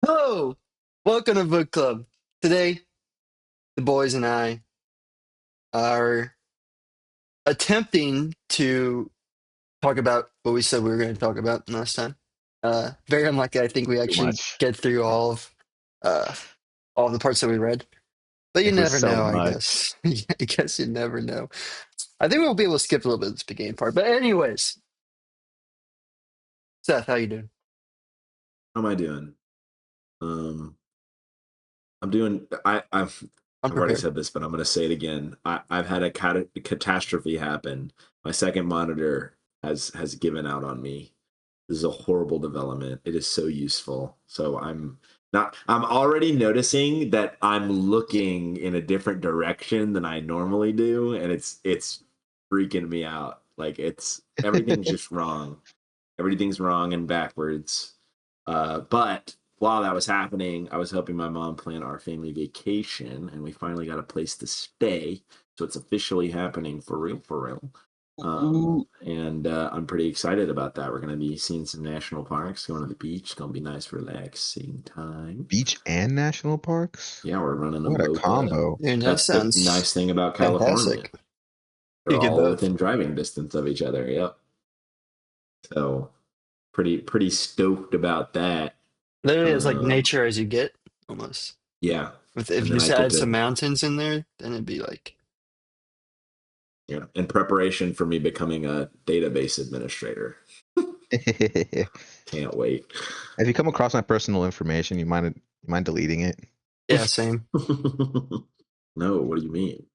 Hello, welcome to book club. Today, the boys and I are attempting to talk about what we said we were going to talk about last time. Very unlikely. I think we Too actually much. get through uh, all of the parts that we read, but you It was never so know. I much. guess. I guess you never know. I think we'll be able to skip a little bit of this beginning part. But anyways, Seth, how you doing? How am I doing? Um, I'm doing. I've already Unprepared. said this, but I'm going to say it again. I've had a catastrophe happen. My second monitor has given out on me. This is a horrible development. It is so useful. So I'm not. I'm already noticing that I'm looking in a different direction than I normally do, and it's freaking me out. Like it's everything's just wrong. Everything's wrong and backwards. But while that was happening, I was helping my mom plan our family vacation, and we finally got a place to stay. So it's officially happening for real, for real. Ooh, And I'm pretty excited about that. We're going to be seeing some national parks, going to the beach. It's going to be nice, relaxing time. beach and national parks? Yeah, we're running them What a both. combo. And that That's the sounds nice thing about California. fantastic. You They're get all both. within driving distance of each other. Yep. So pretty stoked about that. Literally, it's like Um, nature as you get, almost. yeah, With if and you then just I get add some to, mountains in there, then it'd be like, in preparation for me becoming a database administrator. If Can't wait. you come across my personal information, you mind deleting it? yeah, same. No, what do you mean?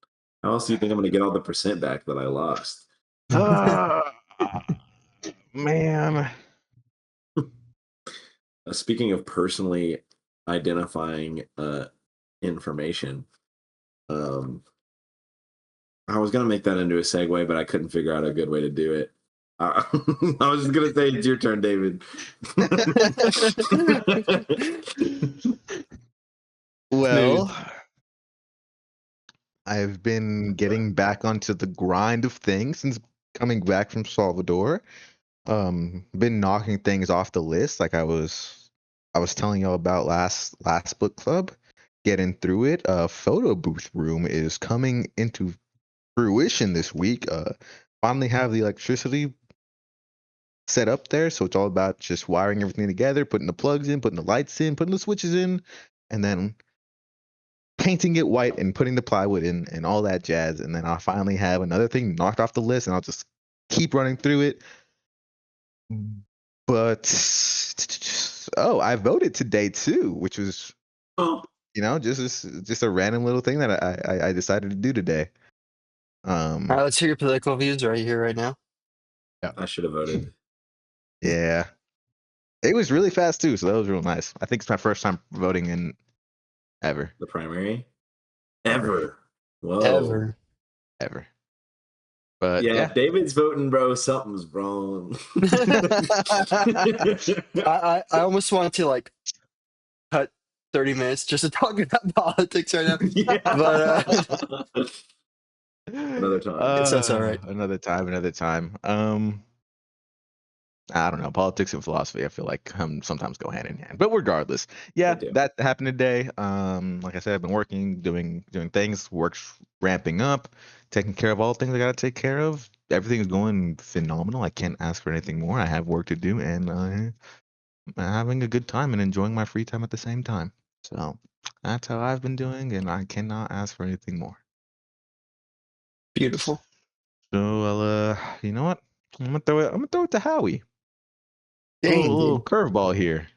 How else do you think I'm going to get all the percent back that I lost? Ah, man. Speaking of personally identifying information, um, I was going to make that into a segue, but I couldn't figure out a good way to do it. Uh, I was just going to say, it's your turn, David. Smooth. Well, I've been getting back onto the grind of things since coming back from Salvador. Been knocking things off the list like I was telling y'all about last book club. Getting through it. Photo booth room is coming into fruition this week. Finally have the electricity set up there, so it's all about just wiring everything together, putting the plugs in, putting the lights in, putting the switches in, and then painting it white and putting the plywood in and all that jazz. And then I'll finally have another thing knocked off the list, and I'll just keep running through it. But I voted today too, which was Oh, just a random little thing that I decided to do today. All Um, right, let's hear your political views right here, right now. yeah, I should have voted. yeah, it was really fast too, so that was real nice. I think it's my first time voting in ever, The primary? ever, Ever. Whoa. Ever. ever. But Yeah, yeah, if David's voting, bro, something's wrong. I almost want to like cut 30 minutes just to talk about politics right now, Yeah. but Another time. that's all right. another time, another time. I don't know. Politics and philosophy, I feel like sometimes go hand in hand. But regardless, They yeah, do. that happened today. Like I said, I've been working, doing things, work's ramping up, taking care of all the things I gotta take care of. Everything's going phenomenal. I can't ask for anything more. I have work to do, and I'm having a good time and enjoying my free time at the same time. So that's how I've been doing, and I cannot ask for anything more. Beautiful. So you know what? I'm gonna throw it to Howie. Dang, Little dude. curveball here.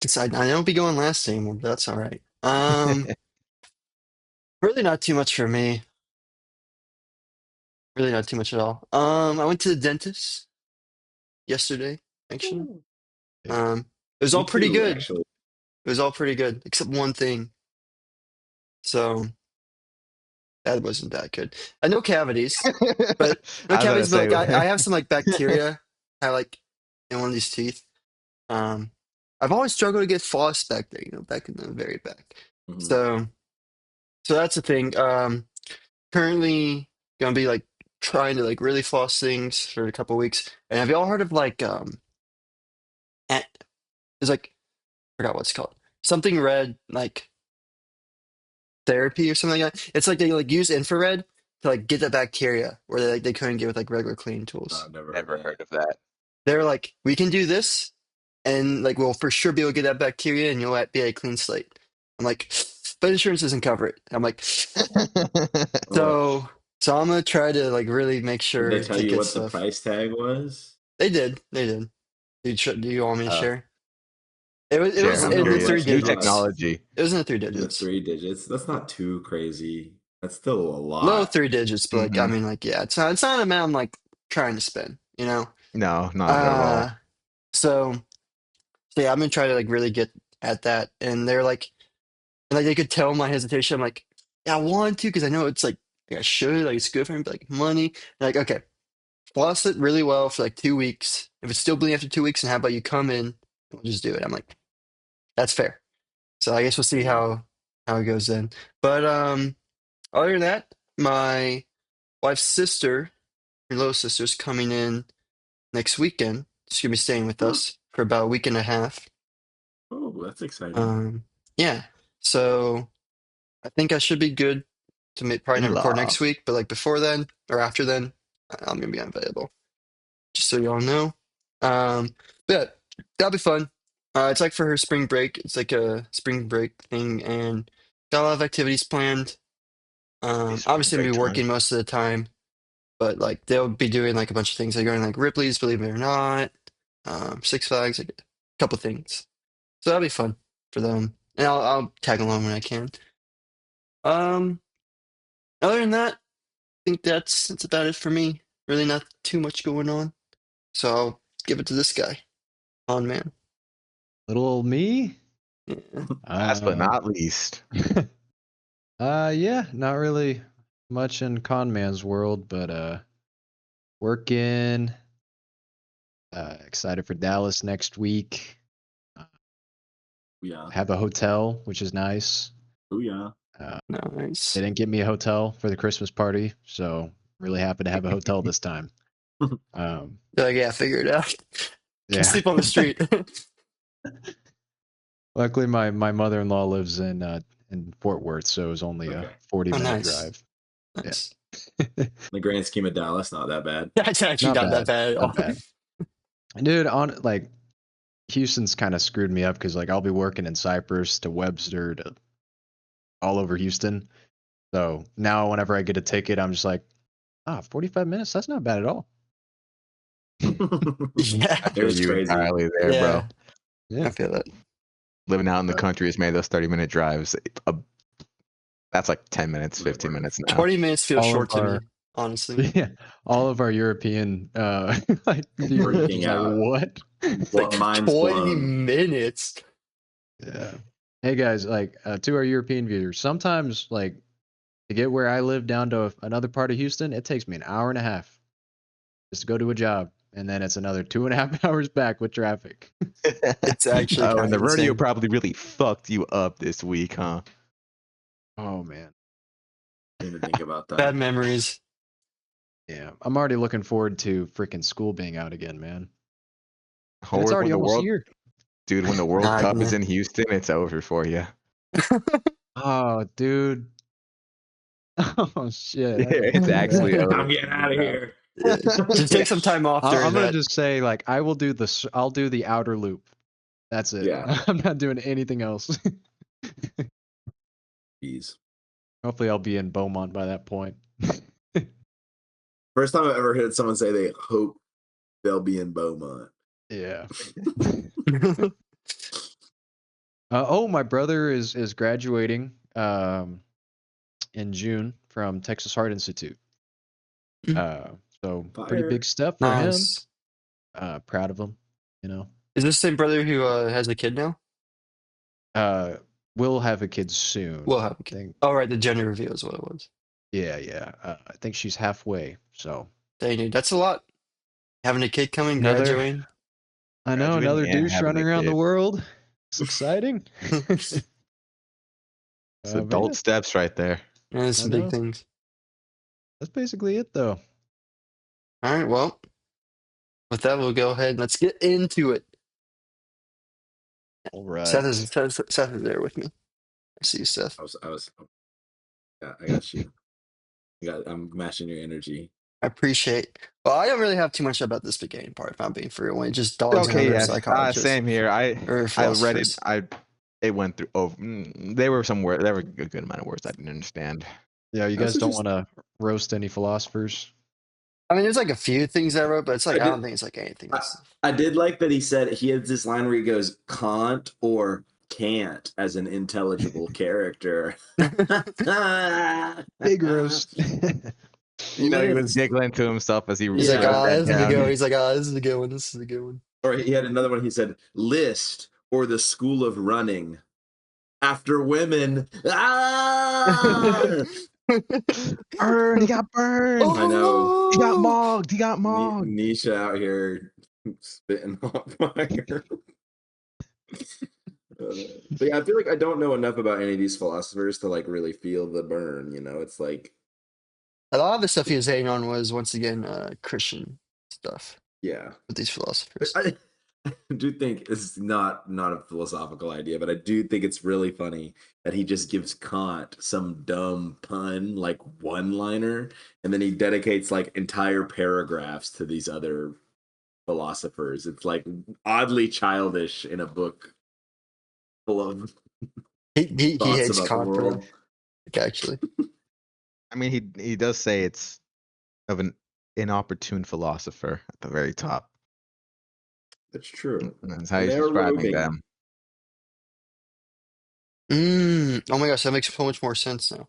Decide I don't be going last anymore, but that's all right. Really not too much for me. Really not too much at all. I went to the dentist yesterday, actually. Ooh. It was all Me pretty too, good. actually. It was all pretty good, except one thing. So that wasn't that good. No cavities, but no I was cavities. gonna But like I say, have some like bacteria. I like in one of these teeth. Um, I've always struggled to get floss back there. Back in the very back. Mhm. So that's the thing. Currently gonna be like trying to like really floss things for a couple weeks. And have y'all heard of like there's like forgot what's called. Something red, like therapy or something like that. It's like they like use infrared to like get the bacteria where they couldn't get with like regular cleaning tools. I've never heard Never that. heard of that. They're like, we can do this, and like we'll for sure be able to get that bacteria, and you'll be a clean slate. I'm like, but insurance doesn't cover it. I'm like, Ugh. so I'm gonna try to like really make Did they sure tell to you get what the stuff. price tag was? They did. Do you want me to uh, share? It I Share. was don't I'm in know the how three curious. much New it digits. costs. technology. It was in the three In the digits. 3 digits. That's not too crazy. That's still a Low lot. three digits, but like I Hmm. mean like yeah, it's not an amount I'm like trying to spend, you know? No, not at all. Uh so so yeah, I'm gonna try to like really get at that. And they're like and like they could tell my hesitation. I'm like, yeah, I want to because I know it's like I should, like it's good for me, but like money. They're like, okay, floss it really well for like 2 weeks. If it's still bleeding after 2 weeks, and how about you come in and we'll just do it. I'm like, that's fair. So I guess we'll see Yeah. how it goes then. But other than that, my wife's sister, her little sister's coming in next weekend. She's gonna be staying with Huh. us for about a week and a half. Oh, that's exciting. Um, yeah. So I think I should be good to probably In not record law. next week, but like before then or after then, I'm gonna be unavailable. Just so y'all know. But yeah, that'll be fun. It's like for her spring break. It's like a spring break thing, and got a lot of activities planned. A spring Obviously, I'm break gonna be time. working most of the time, but like they'll be doing like a bunch of things. They're going like Ripley's, believe it or not, Six Flags, like a couple things. So that'll be fun for them, and I'll tag along when I can. Um, Other than that, I think that's about it for me. Really, not too much going on. So I'll give it to this guy, on man. Little old me. Yeah. Last but Uh, not least. yeah, not really much in con man's world, but working. Excited for Dallas next week. Uh, Yeah. have a hotel, which is nice. Oh yeah. Nice. They didn't get me a hotel for the Christmas party, so really happy to have a hotel this time. Like, yeah, figure it out. Can Yeah. sleep on the street. Luckily, my mother-in-law lives in Fort Worth, so it was only a Okay. 40-minute Nice. drive. Yeah. Nice. In the grand scheme of Dallas, not that bad. That's actually Not not that bad. bad at Not all. bad. Dude, on like Houston's kind of screwed me up because like I'll be working in Cypress to Webster to all over Houston. So now whenever I get a ticket, I'm just like, 45 minutes? That's not bad at all. Yeah. I It feel was you crazy. entirely there, bro. Yeah. I Yeah. feel that. Living out in the Uh, country has made those 30-minute drives. That's like 10 minutes, 15 minutes now. 20 minutes feels all of short to our me, honestly. yeah, all of our European like viewers Freaking was like, out. what? What Like mind's 20 blown. minutes. Yeah. Hey guys, like to our European viewers, sometimes like to get where I live down to another part of Houston, it takes me an hour and a half just to go to a job, and then it's another 2.5 hours back with traffic. It's actually Oh, kind and of the rodeo insane. probably really fucked you up this week, huh? Oh man. Didn't even think about Bad that. memories. Yeah, I'm already looking forward to freaking school being out again, man. And it's Or when already the almost world, here. dude, when the World Cup is Yeah. in Houston, it's over for you. Oh, dude. Oh shit. Yeah, I didn't it's think of that. actually over I'm getting for you, out of bro. here. Yeah. Just take some time off during I'm gonna that. just say like I'll do the outer loop. That's it. Yeah. I'm not doing anything else. Jeez. Hopefully I'll be in Beaumont by that point. First time I've ever heard someone say they hope they'll be in Beaumont. Yeah. My brother is graduating in June from Texas Heart Institute. Uh, so pretty Fire. big step for him. Nice. Proud of him, you know. Is this the same brother who has a kid now? Uh, we'll have a kid soon. We'll have a I kid. think. Oh, right. The gender reveal is what it was. Yeah. I think she's halfway. So Dang, dude. That's a lot. Having a kid coming, another. graduating. I know Graduating another and douche having running a around the kid. world. It's exciting. It's But adult yeah, steps right there. There's I some big know. things. That's basically it, though. All right. Well, with that, we'll go ahead and let's get into it. All right. Seth is there with me. I see you, Seth. Yeah, I got you. I'm matching your energy. I appreciate. Well, I don't really have too much about this beginning part, if I'm being for real. When it just dogs and Okay, other yes. psychologists Same here. or I read it. philosophers. It went through. Oh, they were somewhere. There were a good amount of words I didn't understand. Yeah, you I guys also don't just want to roast any philosophers? I mean, there's like a few things I wrote, but it's like I I don't did think it's like anything I, that's. I did like that he said he had this line where he goes Kant or can't as an intelligible character. Big roast. You know, he was List. giggling to himself as he He's like, Yeah. wrote ah, that this is a good one. down. He's like, ah, this is a good one. This is a good one. Or he had another one. He said list or the school of running after women. Ah! Burn! He got burned. I know. He got Oh, mogged. He got mogged. Nietzsche out here spitting hot fire. But yeah, I feel like I don't know enough about any of these philosophers to like really feel the burn. You know, it's like, a lot of the stuff he was hating on was once again Christian stuff yeah. with these philosophers. I do think it's not a philosophical idea, but I do think it's really funny that he just gives Kant some dumb pun, like one-liner, and then he dedicates like entire paragraphs to these other philosophers. It's like oddly childish in a book full of He thoughts hates about the Kant, bro. world. Like, actually, I mean, he does say it's of an inopportune philosopher at the very top. That's true. That's how And he's they're describing roving. them. oh my gosh, that makes so much more sense now.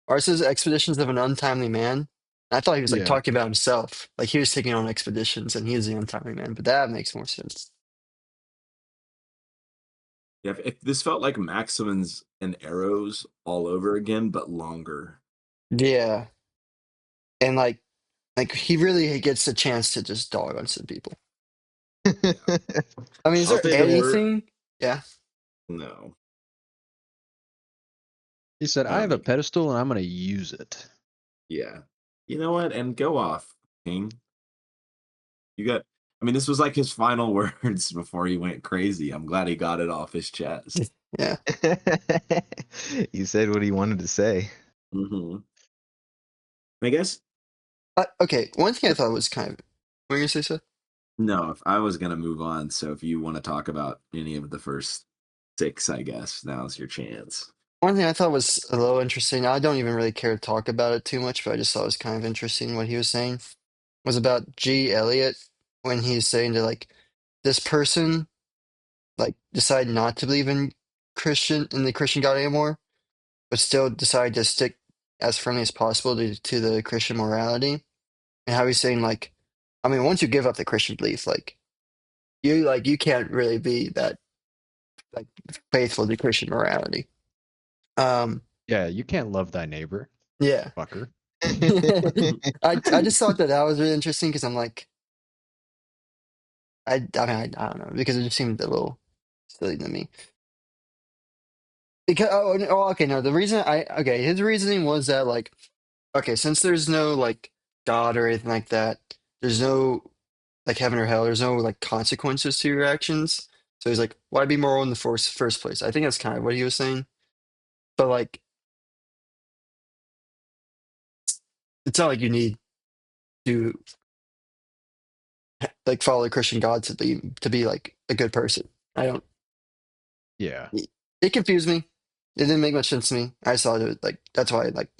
Ours says expeditions of an untimely man. I thought he was like Yeah. talking about himself, like he was taking on expeditions and he is the untimely man. But that makes more sense. Yeah, if this felt like Maximin's and Arrows all over again, but longer. Yeah, and like he really gets a chance to just dog on some people. I mean, is I'll there say the word anything? Yeah. no. He said, I I don't have a think pedestal and I'm going to use it. yeah. You know what? And go off, King. You got I mean, this was like his final words before he went crazy. I'm glad he got it off his chest. Yeah. He said what he wanted to say. hmm I guess Okay. One thing I thought was kind of. What were you gonna say, Seth? no, if I was gonna move on, so if you want to talk about any of the first six, I guess now's your chance. One thing I thought was a little interesting. I don't even really care to talk about it too much, but I just thought it was kind of interesting what he was saying. Was about G. Eliot when he's saying to like this person like decide not to believe in the Christian God anymore, but still decide to stick as firmly as possible to the Christian morality. And how he's saying like, I mean, once you give up the Christian belief, like you can't really be that like faithful to Christian morality. Um, Yeah, you can't love thy neighbor, yeah. fucker. I just thought that was really interesting because I'm like I mean I don't know because it just seemed a little silly to me. Because okay no the reason I okay his reasoning was that like okay since there's no like God or anything like that there's no like heaven or hell there's no like consequences to your actions so he's like why be moral in the first place I think that's kind of what he was saying but like it's not like you need to like follow Christian God to be like a good person. I don't. Yeah. It confused me. It didn't make much sense to me. I saw it like that's why I like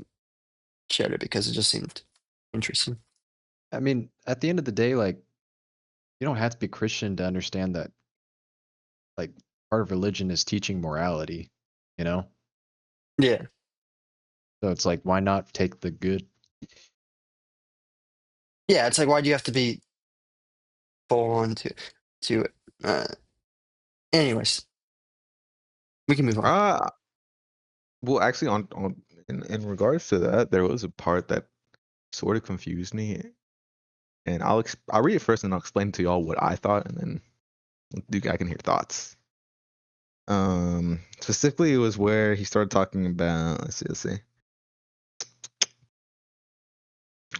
shared it because it just seemed interesting. I mean, at the end of the day, like, you don't have to be Christian to understand that, like, part of religion is teaching morality, you know? Yeah, So it's like, why not take the good? yeah. It's like why do you have to be full on to it? Anyways, we can move on. uh well, actually, on in regards to that, there was a part that sort of confused me, and I'll read it first, and I'll explain to y'all what I thought, and then I can hear thoughts. Specifically, it was where he started talking about. Let's see.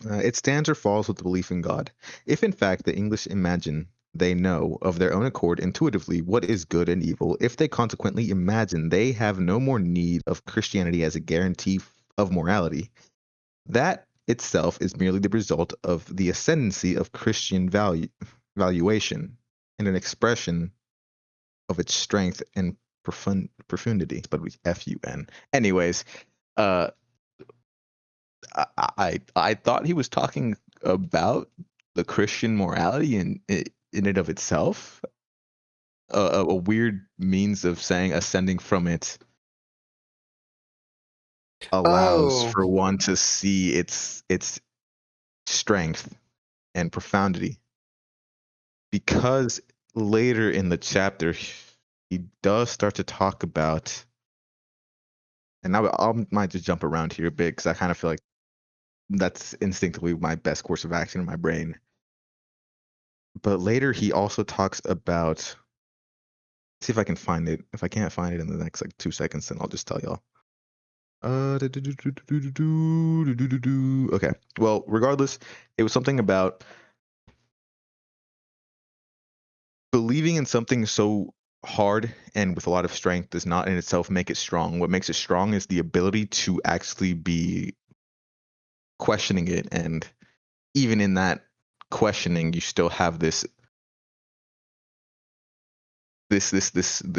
It stands or falls with the belief in God. If in fact the English imagine they know of their own accord intuitively what is good and evil, if they consequently imagine they have no more need of Christianity as a guarantee of morality, that itself is merely the result of the ascendancy of Christian valuation and an expression of its strength and profundity. But with FUN. Anyways, uh, I thought he was talking about the Christian morality in and of itself, a weird means of saying ascending from it allows Oh, for one to see its strength and profundity, because later in the chapter he does start to talk about, and I might just jump around here a bit because I kind of feel like that's instinctively my best course of action in my brain. But later he also talks about, see if I can find it. If I can't find it in the next like 2 seconds, then I'll just tell y'all. Okay. Well, regardless, it was something about believing in something so hard and with a lot of strength does not in itself make it strong. What makes it strong is the ability to actually be questioning it, and even in that questioning, you still have this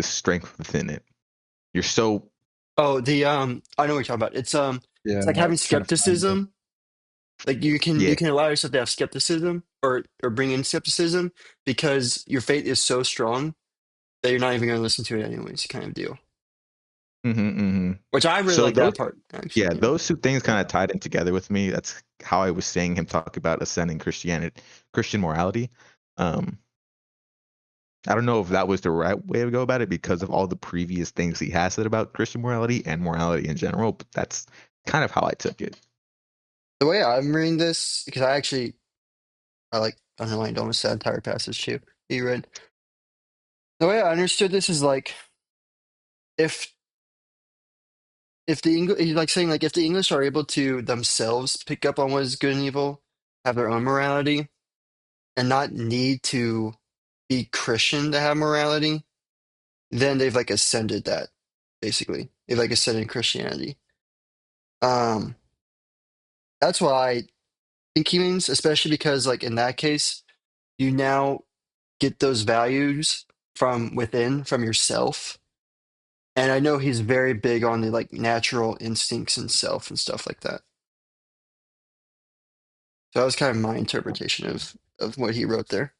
strength within it. You're so oh, I know what you're talking about. Yeah, It's like having trying to find it. skepticism. Like yeah. you can allow yourself to have skepticism or bring in skepticism because your faith is so strong that you're not even going to listen to it anyways, kind of deal. Mm-hmm. Which I really So like those, that part, actually. yeah, Yeah. those two things kind Yeah. of tied in together with me. That's how I was saying him talk about ascending Christianity, Christian morality. Um, I don't know if that was the right way to go about it because of all the previous things he has said about Christian morality and morality in general, but that's kind of how I took it. The way I'm reading this, because I like underlined almost that entire passage too. That you read. The way I understood this is like if if the English, like saying like if the English are able to themselves pick up on what is good and evil, have their own morality, and not need to be Christian to have morality, then they've like ascended that, basically. They've like ascended Christianity. Um, that's what I think he means, especially because like in that case, you now get those values from within, from yourself. And I know he's very big on the like natural instincts and self and stuff like that. So that was kind of my interpretation of what he wrote there.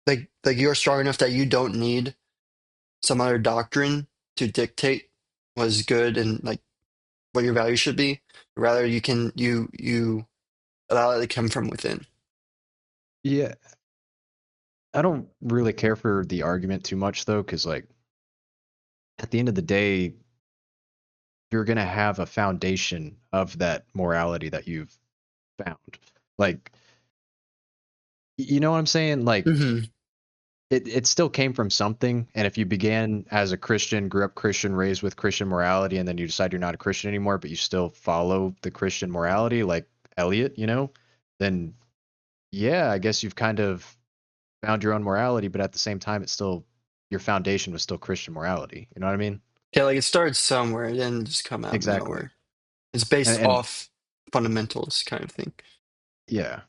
Like you're strong enough that you don't need some other doctrine to dictate what is good and like what your values should be. Rather, you allow it to come from within. Yeah, I don't really care for the argument too much though, because like at the end of the day, you're gonna have a foundation of that morality that you've found. Like, you know what I'm saying? Like, Hmm. it still came from something. And if you began as a Christian, grew up Christian, raised with Christian morality, and then you decide you're not a Christian anymore, but you still follow the Christian morality, like Elliot, then yeah, I guess you've kind of found your own morality, but at the same time, it's still your foundation was still Christian morality. You know what I mean? Yeah, like it started somewhere, it didn't just come out of Exactly. nowhere. It's based And off fundamentals kind of thing. yeah,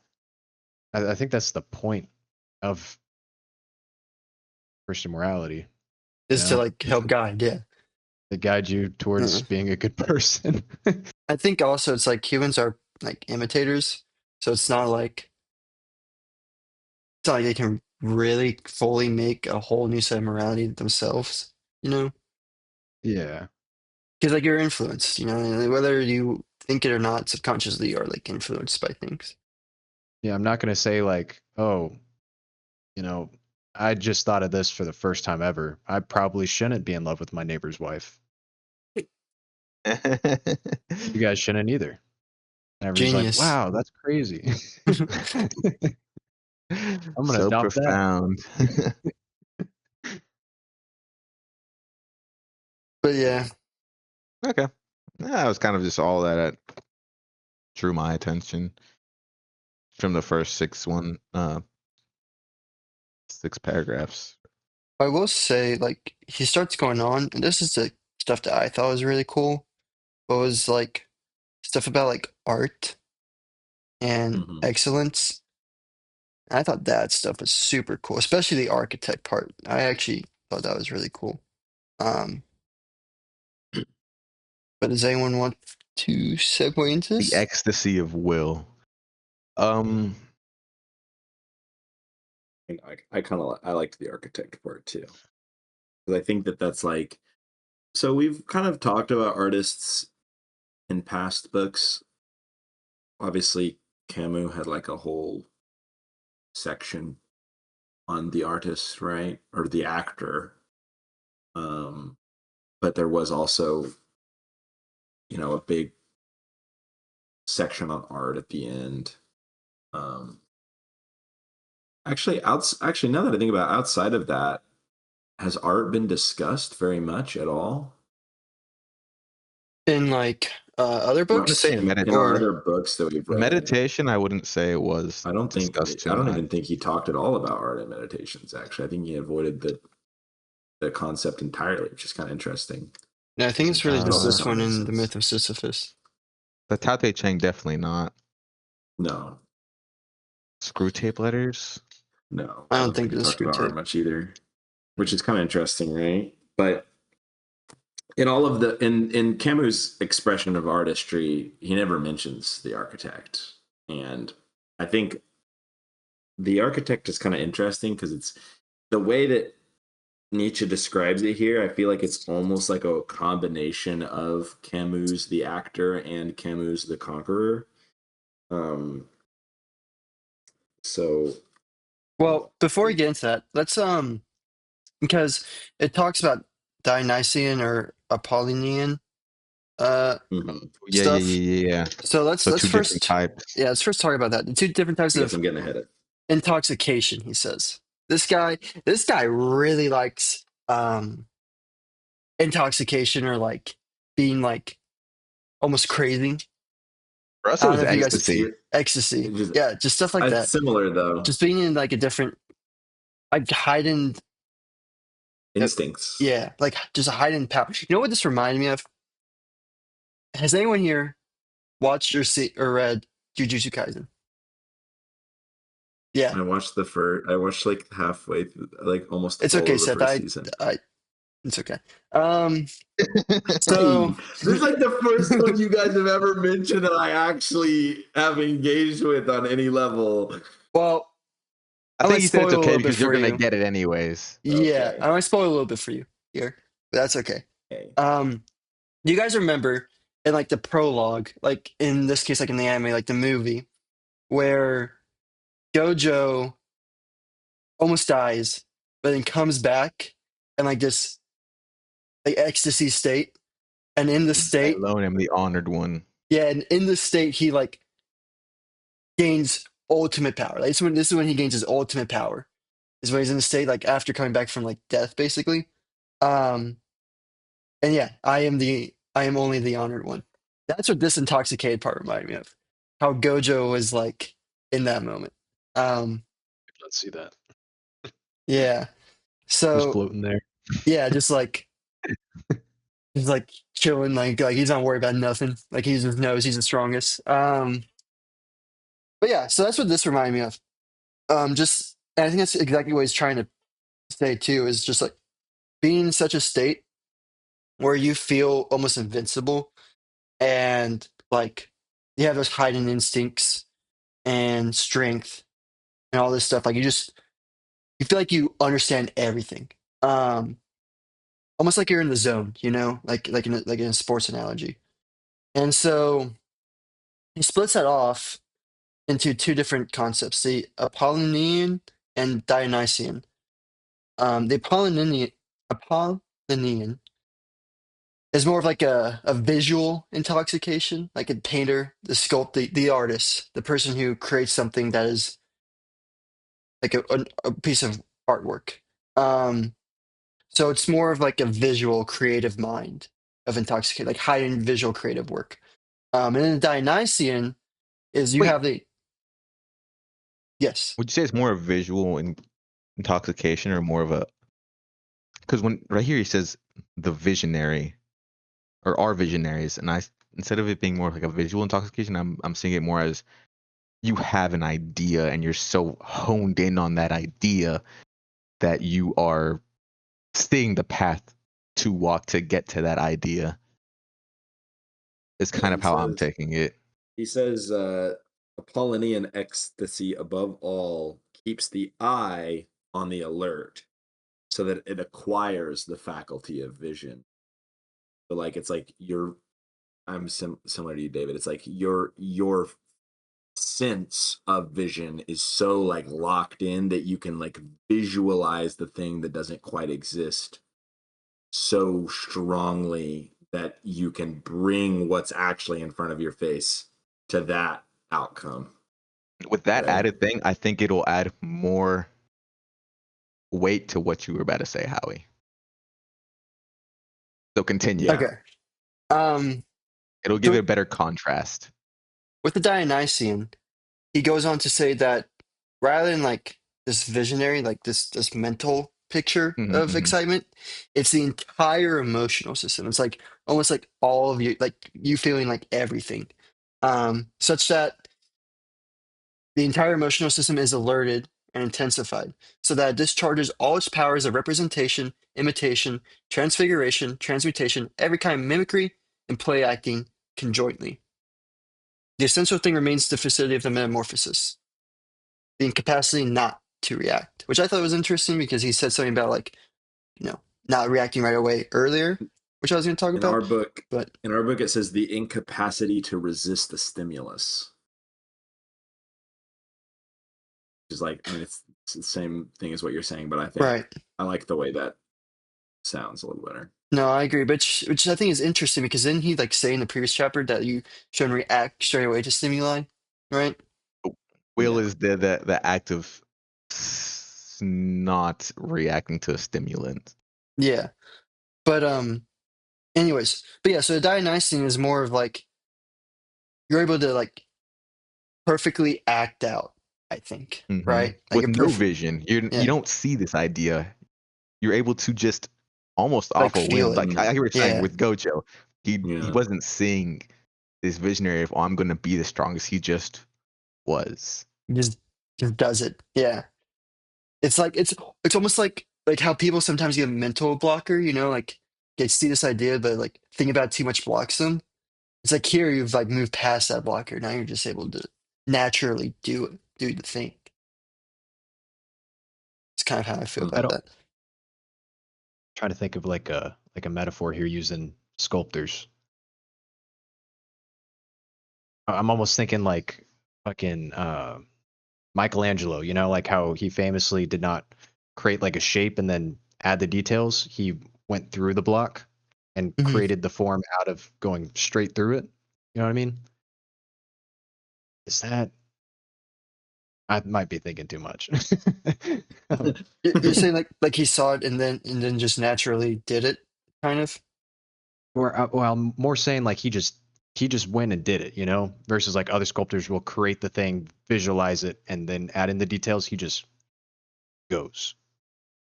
I think that's the point of Christian morality, you Is to know, like help guide, yeah. to guide you towards Uh, being a good person. I think also it's like humans are like imitators, so it's not like they can really fully make a whole new set of morality themselves, you know? Yeah. Because like you're influenced, and whether you think it or not, subconsciously you're like influenced by things. Yeah, I'm not going to say like, oh, you know, I just thought of this for the first time ever. I probably shouldn't be in love with my neighbor's wife. You guys shouldn't either. And everybody's like, Genius. wow, that's crazy. I'm going to So adopt that. profound. But yeah, Okay. That was kind of just all that drew my attention from the first six one. 6 paragraphs. I will say, like, he starts going on, and this is the stuff that I thought was really cool. But was like stuff about like art and Mhm. excellence. I thought that stuff was super cool, especially the architect part. I actually thought that was really cool. Um, but does anyone want to segue into The this? ecstasy of will. Um, I kind of I liked the architect part too, because I think that that's like, so we've kind of talked about artists in past books. Obviously, Camus had like a whole section on the artist, right, or the actor. Um, but there was also, a big section on art at the end. Um, actually, now that I think about it, outside of that, has art been discussed very much at all? In like other I want to say books? In our Or other books that we've read, meditation, I wouldn't say it was discussed too I don't much. even think he talked at all about art and meditations. Actually, I think he avoided the concept entirely, which is kind of interesting no, I think because it's really it just also Uh, this kind of one makes in the sense. Myth of Sisyphus. the Tao Te Ching, definitely not. No, Screw tape letters. no, I I don't don't think think he the talked screw about art tape. much either, which is kind of interesting, right? But in all of the in Camus' expression of artistry, he never mentions the architect, and I think the architect is kind of interesting because it's the way that Nietzsche describes it here. I feel like it's almost like a combination of Camus the actor and Camus the conqueror. Um, so Well, before we get into that, let's because it talks about Dionysian or Apollonian uh mhm. Yeah, yeah, stuff. yeah, yeah, yeah. So let's So let's 2 different first types. yeah, let's first talk about that. The two different types I guess of I'm getting ahead of. intoxication, he says. This guy really likes intoxication or like being like almost crazy. For us, I it don't know was if you guys ecstasy. ecstasy. It's just Yeah, just stuff like it's that. similar though. Just being in like a different like heightened uh, Instincts. yeah, like just a heightened power. You know what this reminded me of? Has anyone here watched or read Jujutsu Kaisen? Yeah. I watched like halfway through, like almost It's all okay, of the Seth. first season. I it's okay. Um so Hey, this is like the first one you guys have ever mentioned that I actually have engaged with on any level. well, I I might think you said spoil it's a okay little bit because you're for gonna you. get it anyways. Yeah, I Okay. might spoil a little bit for you here, but that's okay. Okay. Um, do you guys remember in like the prologue, like in this case, like in the anime, like the movie, where Gojo almost dies, but then comes back and like this like ecstasy state, and in the I state, alone am the honored one. yeah, and in the state he like gains ultimate power. Like this is when he gains his ultimate power. Is when he's in the state like after coming back from like death, basically. Um, And yeah, I am only the honored one. That's what this intoxicated part reminded me of. How Gojo was like in that moment. Um, Let's see that. yeah. Just So floating there. yeah, just like he's like chilling, like he's not worried about nothing. Like he just knows he's the strongest. But yeah, so that's what this reminded me of. Just and I think that's exactly what he's trying to say too, is just like being in such a state where you feel almost invincible and like you have those hidden instincts and strength and all this stuff. Like you feel like you understand everything. Um, Almost like you're in the zone, like in a sports analogy. And so he splits that off into two different concepts: the Apollonian and Dionysian. The Apollonian is more of like a visual intoxication, like a painter, the artist, the person who creates something that is like a piece of artwork. Um, so it's more of like a visual creative mind of intoxicate, like heightened visual creative work. And then the Dionysian is you Wait, have the yes. would you say it's more visual and intoxication or more of a, because when right here he says the visionary or are visionaries, and I, instead of it being more like a visual intoxication, I'm seeing it more as you have an idea and you're so honed in on that idea that you are seeing the path to walk to get to that idea. Is Yeah, kind of how I'm taking it. he says Apollonian ecstasy above all keeps the eye on the alert so that it acquires the faculty of vision. But like it's like I'm similar to you, David. It's like your sense of vision is so like locked in that you can like visualize the thing that doesn't quite exist so strongly that you can bring what's actually in front of your face to that outcome. With that Right? added thing, I think it'll add more weight to what you were about to say, Howie. So continue. Yeah. Okay. Um, It'll give it so a better contrast. with the Dionysian, he goes on to say that rather than like this visionary, like this mental picture Hmm, of hmm. excitement, it's the entire emotional system. It's like almost like all of you, like you feeling like everything, such that the entire emotional system is alerted and intensified, so that it discharges all its powers of representation, imitation, transfiguration, transmutation, every kind of mimicry, and play acting conjointly. The essential thing remains the facility of the metamorphosis, the incapacity not to react, which I thought was interesting because he said something about like, not reacting right away earlier, which I was going to talk In our about. book, But it says the incapacity to resist the stimulus. Which is like, I mean, it's the same thing as what you're saying, but I think right, I like the way that sounds a little better. no, I agree. But which I think is interesting because then he like say in the previous chapter that you shouldn't react straight away to stimuli, right? Will Yeah. is the act of not reacting to a stimulant. Yeah. But anyways, but yeah, so the Dionysian is more of like you're able to like perfectly act out, I think, Hmm. right? Like With a no perfect, vision, you yeah, don't see this idea. You're able to just almost like off a feel whim. it. Like I hear what you're saying Yeah. with Gojo. He Yeah. wasn't seeing this visionary of, oh, I'm gonna be the strongest. He just was. Just does it. Yeah. It's like it's almost like how people sometimes get a mental blocker, like they see this idea, but like thinking about it too much blocks them. It's like here you've like moved past that blocker. Now you're just able to naturally do the thing. It's kind of how I feel Hmm. I about don't that. try to think of like a metaphor here using sculptors. I'm almost thinking like fucking Michelangelo, like how he famously did not create like a shape and then add the details. He went through the block and Hmm. created the form out of going straight through it. You know what I mean? Is that I might be thinking too much. You're saying like he saw it and then just naturally did it, kind of. Or well, I'm more saying like he just went and did it, versus like other sculptors will create the thing, visualize it, and then add in the details. He just goes.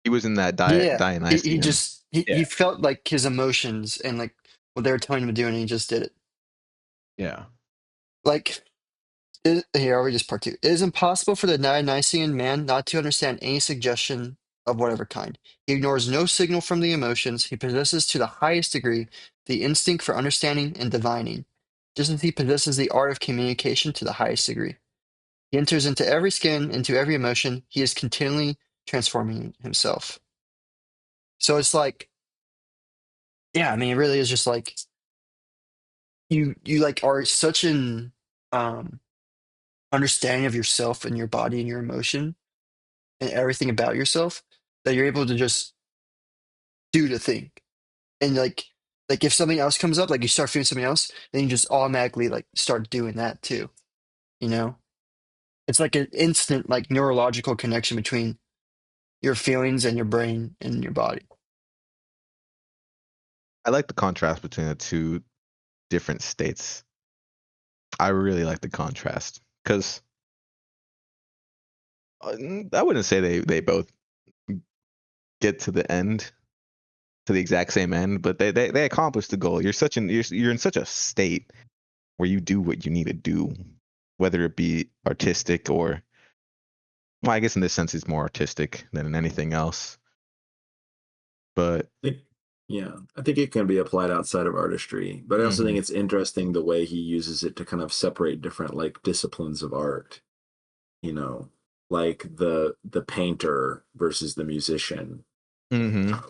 He was in that Yeah, he Dionysian. just he Yeah. felt like his emotions and like what they were telling him to do, and he just did it. Yeah. Like here, I'll read this part two. It is impossible for the Dionysian man not to understand any suggestion of whatever kind. He ignores no signal from the emotions. He possesses to the highest degree the instinct for understanding and divining, just as he possesses the art of communication to the highest degree. He enters into every skin, into every emotion. He is continually transforming himself. So it's like, yeah, I mean, it really is just like you like are such an um understanding of yourself and your body and your emotion and everything about yourself that you're able to just do the thing. And like if something else comes up, like you start feeling something else, then you just automatically like start doing that too. You know? It's like an instant like neurological connection between your feelings and your brain and your body. I like the contrast between the two different states. I really like the contrast because I wouldn't say they both get to the end, to the exact same end, but they accomplish the goal. You're in such a state where you do what you need to do, whether it be artistic or, well, I guess in this sense it's more artistic than in anything else. But Yeah, I think it can be applied outside of artistry, but I also think mhm. it's interesting the way he uses it to kind of separate different like disciplines of art, you know, like the painter versus the musician. Mhm.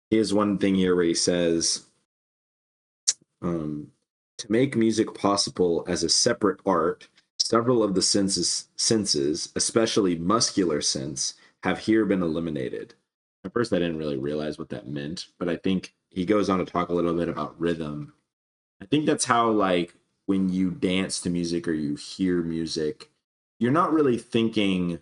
He has one thing here where he says, um, to make music possible as a separate art, several of the senses, especially muscular sense, have here been eliminated. At first, I didn't really realize what that meant, but I think he goes on to talk a little bit about rhythm. I think that's how, like, when you dance to music or you hear music, you're not really thinking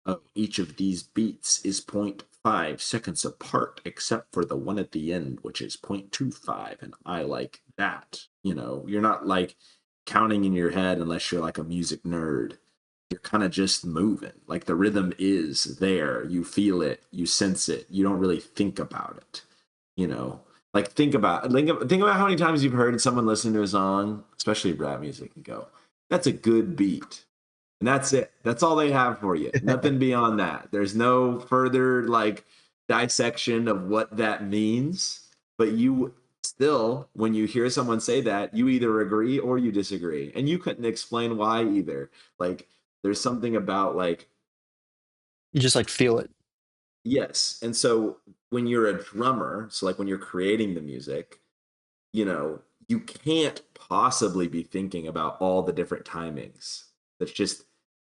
of each of these beats is 0.5 seconds apart, except for the one at the end, which is 0.25. And I like that. You know, you're not like counting in your head unless you're like a music nerd. You're kind of just moving. Like the rhythm is there. You feel it, you sense it. You don't really think about it. You know, like think about how many times you've heard someone listen to a song, especially rap music, and go, "That's a good beat." And that's it. That's all they have for you. Nothing beyond that. There's no further like dissection of what that means. But you still, when you hear someone say that, you either agree or you disagree. And you couldn't explain why either. Like there's something about like, You just like feel it. yes. And so when you're a drummer, so like when you're creating the music, you know, you can't possibly be thinking about all the different timings. That's just,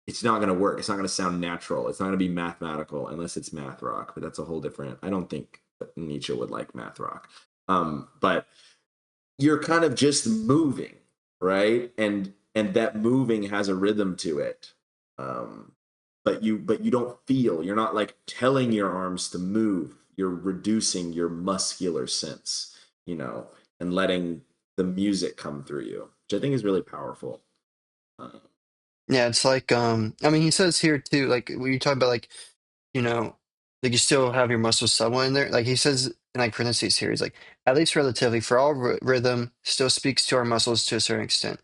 it's not going to work. It's not going to sound natural. It's not going to be mathematical unless it's math rock, but that's a whole different, I don't think Nietzsche would like math rock. But you're kind of just moving, right? And that moving has a rhythm to it. Um, but you don't feel, you're not like telling your arms to move. You're reducing your muscular sense, you know, and letting the music come through you, which I think is really powerful. Uh, Yeah, it's like I mean he says here too, like when you talk about like, you know, like you still have your muscles somewhere in there. Like he says in like parentheses here, he's like, at least relatively, for all rhythm still speaks to our muscles to a certain extent.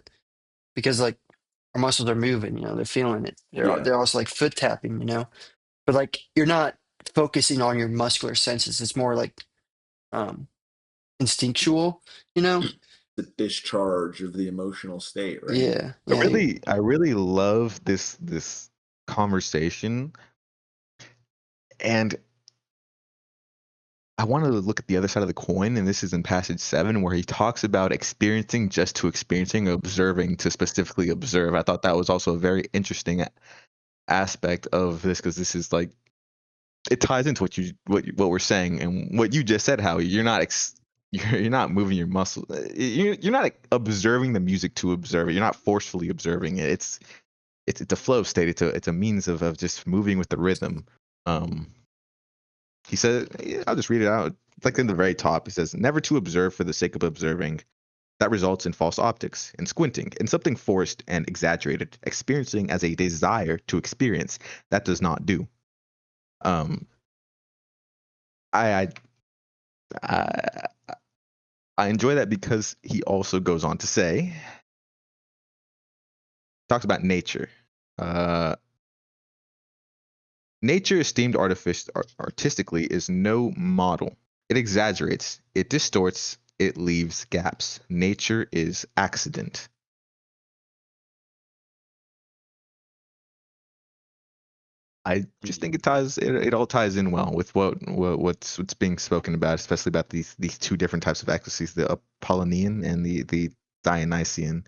Because like our muscles are moving, you know, they're feeling it. yeah. They're also like foot tapping, you know. But like you're not focusing on your muscular senses. It's more like um instinctual, you know? The discharge of the emotional state, right? Yeah. Yeah. I really love this conversation, and I wanted to look at the other side of the coin, and this is in passage 7, where he talks about experiencing just to experiencing, observing to specifically observe. I thought that was also a very interesting aspect of this, because this is like, it ties into what we're saying and what you just said, Howie. You're not moving your muscle. You're not like, observing the music to observe it. You're not forcefully observing it. It's a flow state. It's a means of just moving with the rhythm. Um, he said, yeah, I'll just read it out. Like in the very top, he says, "Never to observe for the sake of observing. That results in false optics, in squinting, in something forced and exaggerated. Experiencing as a desire to experience. That does not do." Um, I I I enjoy that because he also goes on to say, talks about nature. Uh, Nature esteemed artistically is no model. It exaggerates, it distorts, it leaves gaps. Nature is accident. I just think it all ties in well with what's being spoken about, especially about these two different types of ecstasies, the Apollonian and the Dionysian.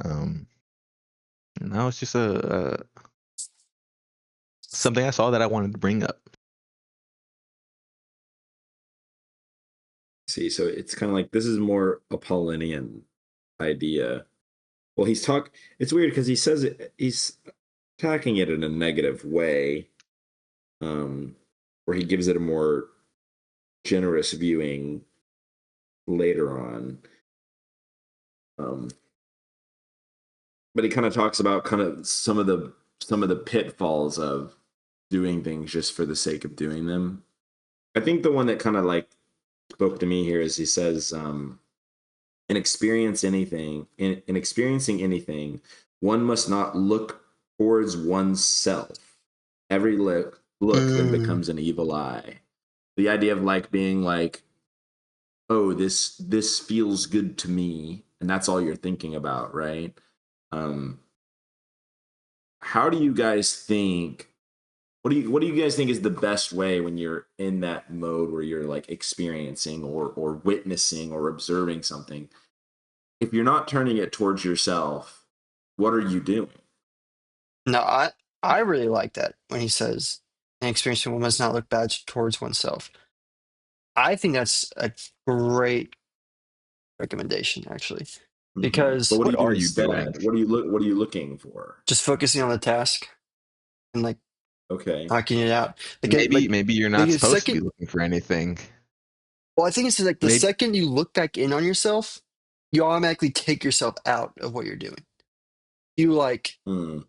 Um, and that was just a something I saw that I wanted to bring up. See, so it's kind of like this is more Apollonian idea. Well, it's weird because he says he's attacking it in a negative way, um, where he gives it a more generous viewing later on. Um, but he kind of talks about kind of some of the pitfalls of doing things just for the sake of doing them. I think the one that kind of like spoke to me here is he says, in experiencing anything, one must not look towards oneself. Every look then Mm, becomes an evil eye. The idea of like being like, oh, this feels good to me, and that's all you're thinking about, right? Um, how do you guys think? What do you guys think is the best way when you're in that mode where you're like experiencing or witnessing or observing something? If you're not turning it towards yourself, what are you doing? no, I really like that when he says, "An experiencing one must not look bad towards oneself." I think that's a great recommendation, actually, But because what do What you do are you doing? instead? What are you looking for? just focusing on the task and like Okay. knocking it out. Maybe you're Like not the supposed to be second. looking for anything. Well, I think it's like the Maybe second you look back in on yourself, you automatically take yourself out of what you're doing. You like Hmm.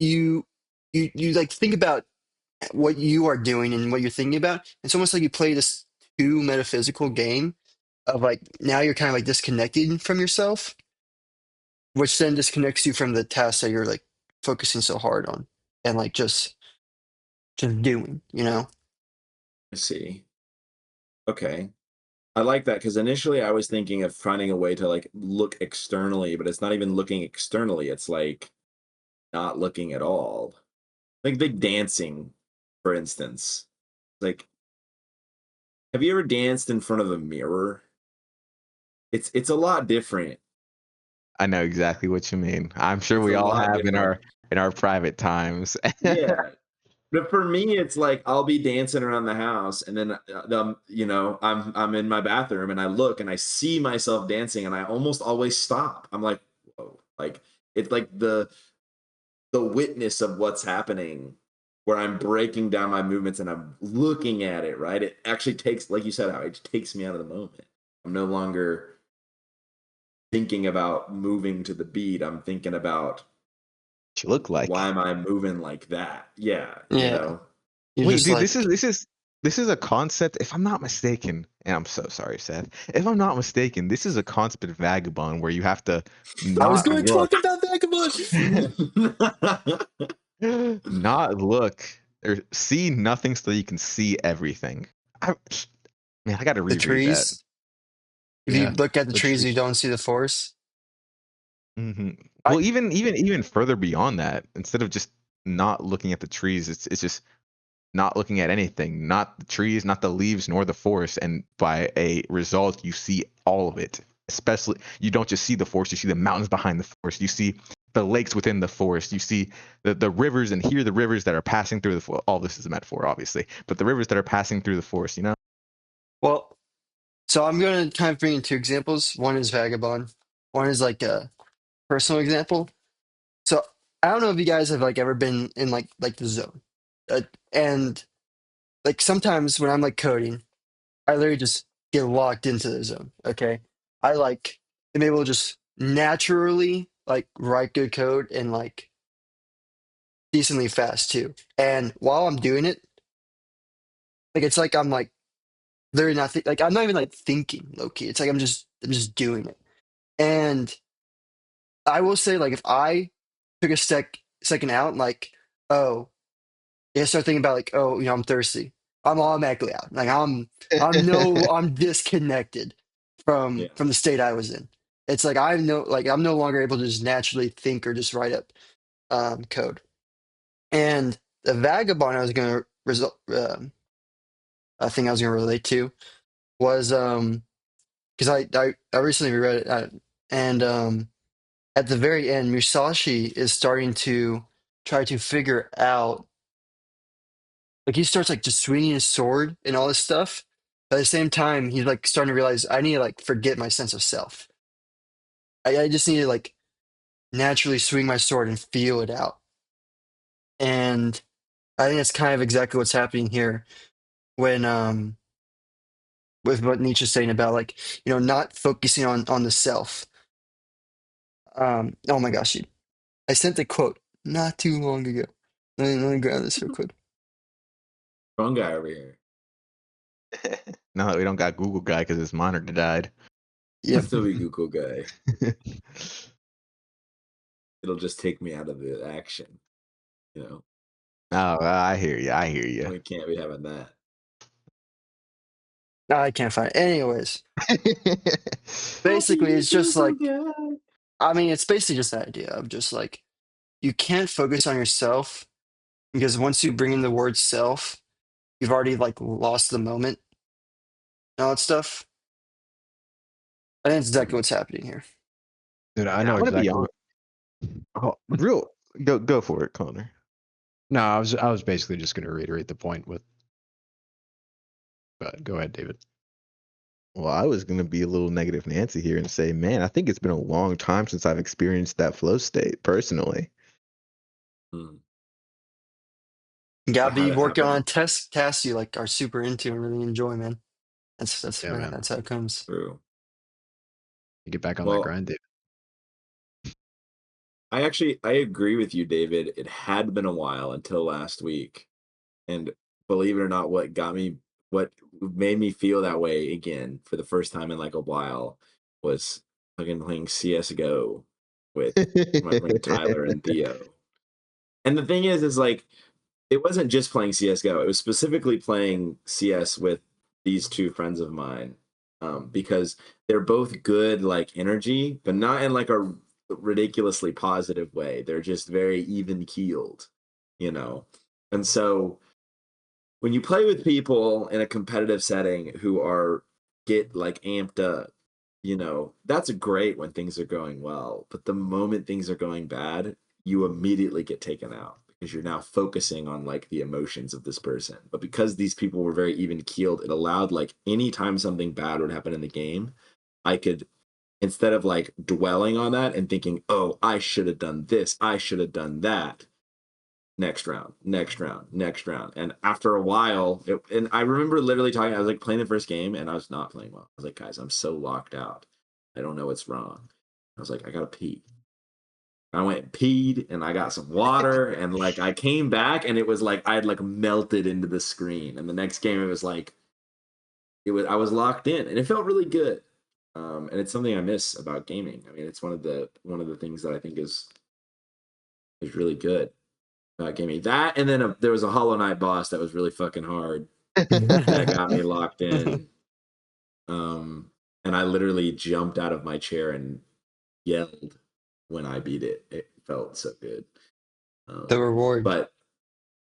you you like think about what you are doing and what you're thinking about. It's almost like you play this too metaphysical game of like now you're kind of like disconnected from yourself, which then disconnects you from the task that you're like focusing so hard on and like just doing, you know? I see. Okay. I like that because initially I was thinking of finding a way to like look externally, but it's not even looking externally. It's like not looking at all. Like dancing, for instance. Like, have you ever danced in front of a mirror? It's a lot different. I know exactly what you mean. I'm sure It's a we all lot have different. in our private times. Yeah. But for me, it's like I'll be dancing around the house, and then I'm in my bathroom, and I look and I see myself dancing, and I almost always stop. I'm like, whoa, like it's like the witness of what's happening, where I'm breaking down my movements and I'm looking at it. Right, it actually takes, like you said, how it takes me out of the moment. I'm no longer thinking about moving to the beat. I'm thinking about You look why like. am I moving like that? Yeah, Yeah. You're Wait, just dude, like, this is a concept. If I'm not mistaken, and I'm so sorry, Seth. If I'm not mistaken, this is a concept of vagabond where you have to I was not going to look, talk about Vagabond. not look or see nothing so you can see everything. I, man, I got to The reread that. trees. If you Yeah, look at the the trees, tree. you don't see the forest. hmm I Well, even further beyond that, instead of just not looking at the trees, it's just not looking at anything, not the trees, not the leaves, nor the forest. And by a result, you see all of it. Especially, you don't just see the forest, you see the mountains behind the forest. You see the lakes within the forest. You see the rivers and hear the rivers that are passing through the forest. All this is a metaphor, obviously, but the rivers that are passing through the forest, you know? well, so I'm going to kind of bring in two examples. One is Vagabond. One is like a personal example. So I don't know if you guys have like ever been in like the zone, and like sometimes when I'm like coding, I literally just get locked into the zone. Okay, I like am able to just naturally like write good code and like decently fast too. And while I'm doing it, like it's like I'm like literally not like I'm not even like thinking low key. It's like I'm just doing it. And I will say like if I took a second out, like oh yeah, start thinking about like oh I'm thirsty. I'm automatically out. Like I'm disconnected Yeah. from the state I was in. It's like I'm no longer able to just naturally think or just write up code. And the vagabond I was going to result a thing I was going to relate to was because I recently reread it and at the very end Musashi is starting to try to figure out like he starts like just swinging his sword and all this stuff. But at the same time, he's like starting to realize I need to like forget my sense of self. I just need to like naturally swing my sword and feel it out. And I think that's kind of exactly what's happening here when with what Nietzsche's saying about like not focusing on the self. Oh my gosh, dude. I sent a quote not too long ago. Let me grab this real quick. Wrong guy over here. Now that we don't got Google Guy because his monitor died. I'll Yep. still be Google guy. It'll just take me out of the action. You know, Oh, I hear you. I hear you. we can't be having that. I can't find it. Anyways, I'll basically, be it's just Google like, guy. I mean, it's basically just the idea of just like, you can't focus on yourself because once you bring in the word self, you've already like lost the moment and all that stuff. I think that's exactly what's happening here. Dude, I And know I'm gonna be exactly on. what. Oh, real. Go for it, Connor. No, I was basically just going to reiterate the point with. But go ahead, David. Well, I was gonna be a little negative Nancy here and say, man, I think it's been a long time since I've experienced that flow state personally. Hmm. You gotta But how be to working happen? on tasks you like are super into and really enjoy, man. That's Yeah, man. that's how it comes. True. You get back on that Well, grind, David. I agree with you, David. It had been a while until last week. And believe it or not, what made me feel that way again for the first time in like a while was fucking playing CS:GO with my friend Tyler and Theo. And the thing is like, it wasn't just playing CS:GO. It was specifically playing CS with these two friends of mine, because they're both good, like energy, but not in like a ridiculously positive way. They're just very even keeled, you know. And so when you play with people in a competitive setting who are get like amped up, you know, that's great when things are going well. But the moment things are going bad, you immediately get taken out because you're now focusing on like the emotions of this person. But because these people were very even keeled, it allowed like anytime something bad would happen in the game, I could, instead of like dwelling on that and thinking, oh, I should have done this, I should have done that, next round, next round, next round. And after a while, and I remember literally talking, I was like playing the first game and I was not playing well. I was like, guys, I'm so locked out. I don't know what's wrong. I was like, I gotta pee. I went and peed and I got some water and like I came back and it was like I had like melted into the screen. And the next game it was like I was locked in and it felt really good. And it's something I miss about gaming. I mean, it's one of the things that I think is really good gave me that, and then there was a Hollow Knight boss that was really fucking hard that got me locked in. Um, and I literally jumped out of my chair and yelled when I beat it. It felt so good. The reward. But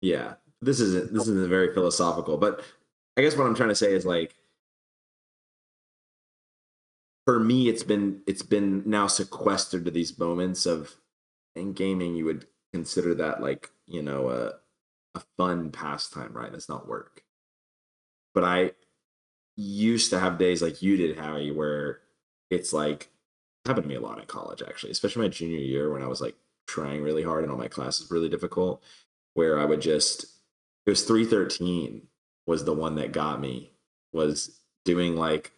yeah, this isn't very philosophical. But I guess what I'm trying to say is like for me, it's been now sequestered to these moments of in gaming. You would consider that like a fun pastime, right? That's not work. But I used to have days like you did, Howie, where it's like happened to me a lot in college, actually, especially my junior year when I was like trying really hard and all my classes were really difficult. Where I would just it was 313 was the one that got me was doing like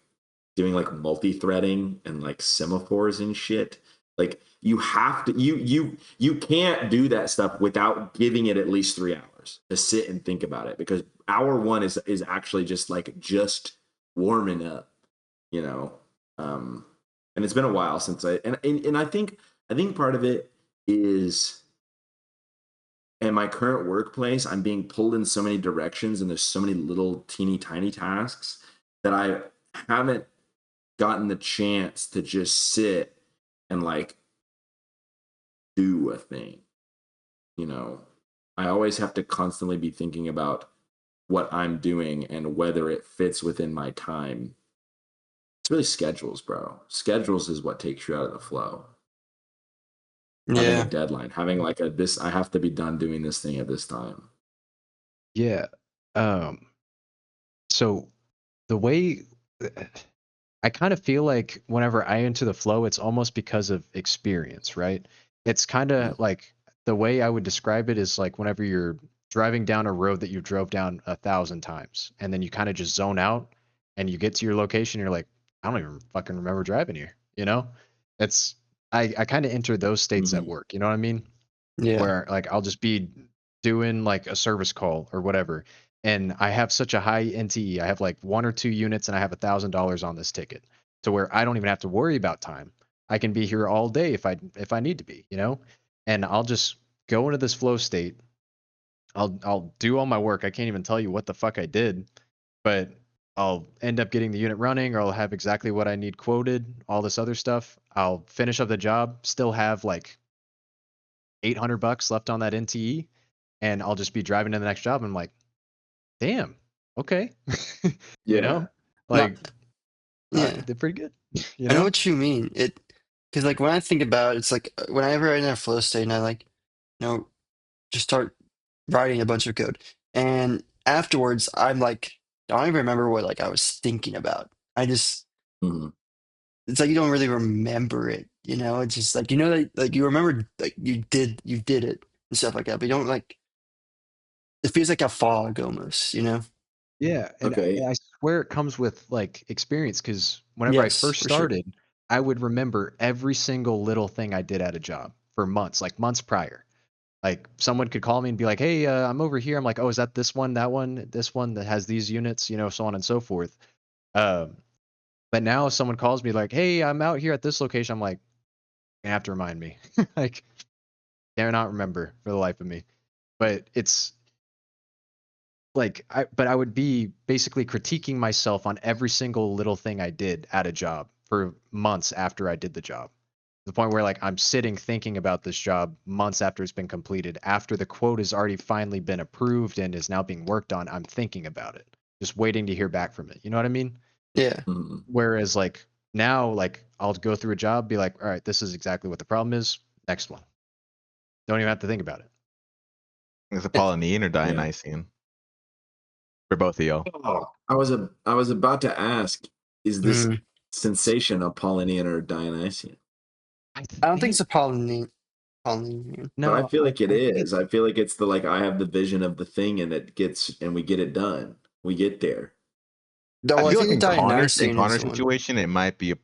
multi-threading and like semaphores and shit. Like you have to you can't do that stuff without giving it at least 3 hours to sit and think about it because hour one is actually just warming up, you know. Um and it's been a while since and I think part of it is in my current workplace, I'm being pulled in so many directions and there's so many little teeny tiny tasks that I haven't gotten the chance to just sit and like do a thing, you know. I always have to constantly be thinking about what I'm doing and whether it fits within my time. It's really schedules, bro. Schedules is what takes you out of the flow. Having a Yeah. deadline, having like a this I have to be done doing this thing at this time. Yeah. Um. So the way I kind of feel like whenever I enter the flow, it's almost because of experience, right? It's kind Mm. of like the way I would describe it is like whenever you're driving down a road that you drove down 1,000 times, and then you kind of just zone out, and you get to your location, you're like, I don't even fucking remember driving here, you know? It's I kind of enter those states at Mhm. work, you know what I mean? Yeah. Where like I'll just be doing like a service call or whatever, and I have such a high NTE. I have like 1 or 2 units, and I have $1,000 on this ticket, to where I don't even have to worry about time. I can be here all day if I need to be, you know, and I'll just go into this flow state. I'll do all my work. I can't even tell you what the fuck I did, but I'll end up getting the unit running, or I'll have exactly what I need quoted, all this other stuff. I'll finish up the job, still have like $800 left on that NTE, and I'll just be driving to the next job. And I'm like, damn, okay. You Yeah. know, No, like I yeah, did pretty good, you I know know? what you mean. Because like when I think about it, it's like whenever I'm in a flow state and I like, just start writing a bunch of code, and afterwards I'm like, I don't even remember what like I was thinking about. I just Mhm. it's like you don't really remember it, you know? It's just like that like you remember like you did it and stuff like that, but you don't like it feels like a fog almost, you know? Yeah, and Okay. I swear it comes with, like, experience. Because whenever I Yes, first for sure. started, I would remember every single little thing I did at a job for months, like, months prior. Like, someone could call me and be like, "Hey, I'm over here." I'm like, "Oh, is that this one, that one, this one that has these units?" You know, so on and so forth. Um, but now if someone calls me like, "Hey, I'm out here at this location," I'm like, "You have to remind me." Like, cannot remember for the life of me. But it's like I would be basically critiquing myself on every single little thing I did at a job for months after I did the job. To the point where like I'm sitting thinking about this job months after it's been completed, after the quote has already finally been approved and is now being worked on. I'm thinking about it, just waiting to hear back from it. You know what I mean? Yeah. Mhm. Whereas like now, like I'll go through a job, be like, all right, this is exactly what the problem is. Next one. Don't even have to think about it. Is it Eh, Apollonian or Yeah. Dionysian? For both of y'all. Oh, I was about to ask, is this mm. sensation Apollonian or Dionysian? I I don't think it's think Apollonian. But I no, feel like it I think is. it's I feel like it's the like I have the vision of the thing and we get it done. We get there. No, I well, I feel think like the in Dionysian is Connor's the one. situation, it might be. I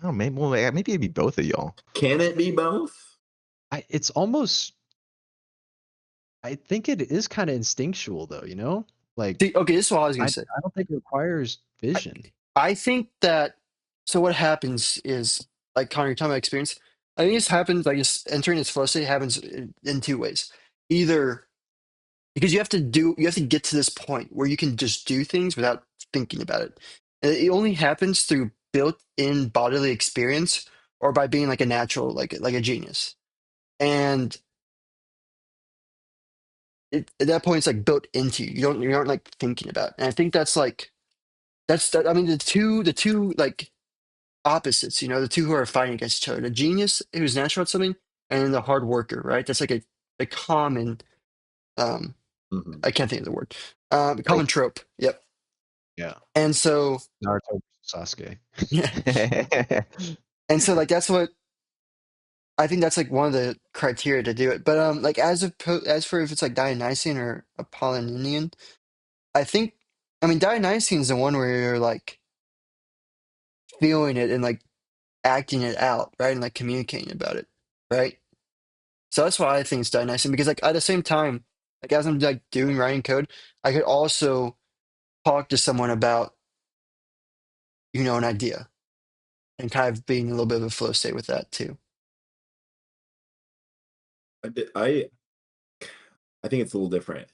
don't know, maybe well, maybe it'd be both of y'all. Can it be both? it's almost I think it is kind of instinctual though, you know? Like See, okay, this is what I was I gonna say. I don't think it requires I, vision. I think that so what happens is like Connor, you're talking about experience. I think this happens like just entering this flow state happens in two ways. Either because you have to get to this point where you can just do things without thinking about it. And it only happens through built-in bodily experience or by being like a natural, like a genius. And at that point, it's like built into you. You aren't like thinking about it. And I think that's like I mean, the two like opposites. The two who are fighting against each other: the genius who's natural at something, and then the hard worker. Right? That's like a common. Um, Mhm. I can't think of the word. Common Trope. trope. Yep. Yeah. And so Naruto versus Sasuke. yeah, and so like that's what I think that's like one of the criteria to do it. But like as for if it's like Dionysian or Apollonian, I mean Dionysian is the one where you're like feeling it and like acting it out, right? And like communicating about it, right? So that's why I think it's Dionysian because like at the same time, like as I'm like doing writing code, I could also talk to someone about, an idea and kind of being in a little bit of a flow state with that too. I, di- I think it's a little different.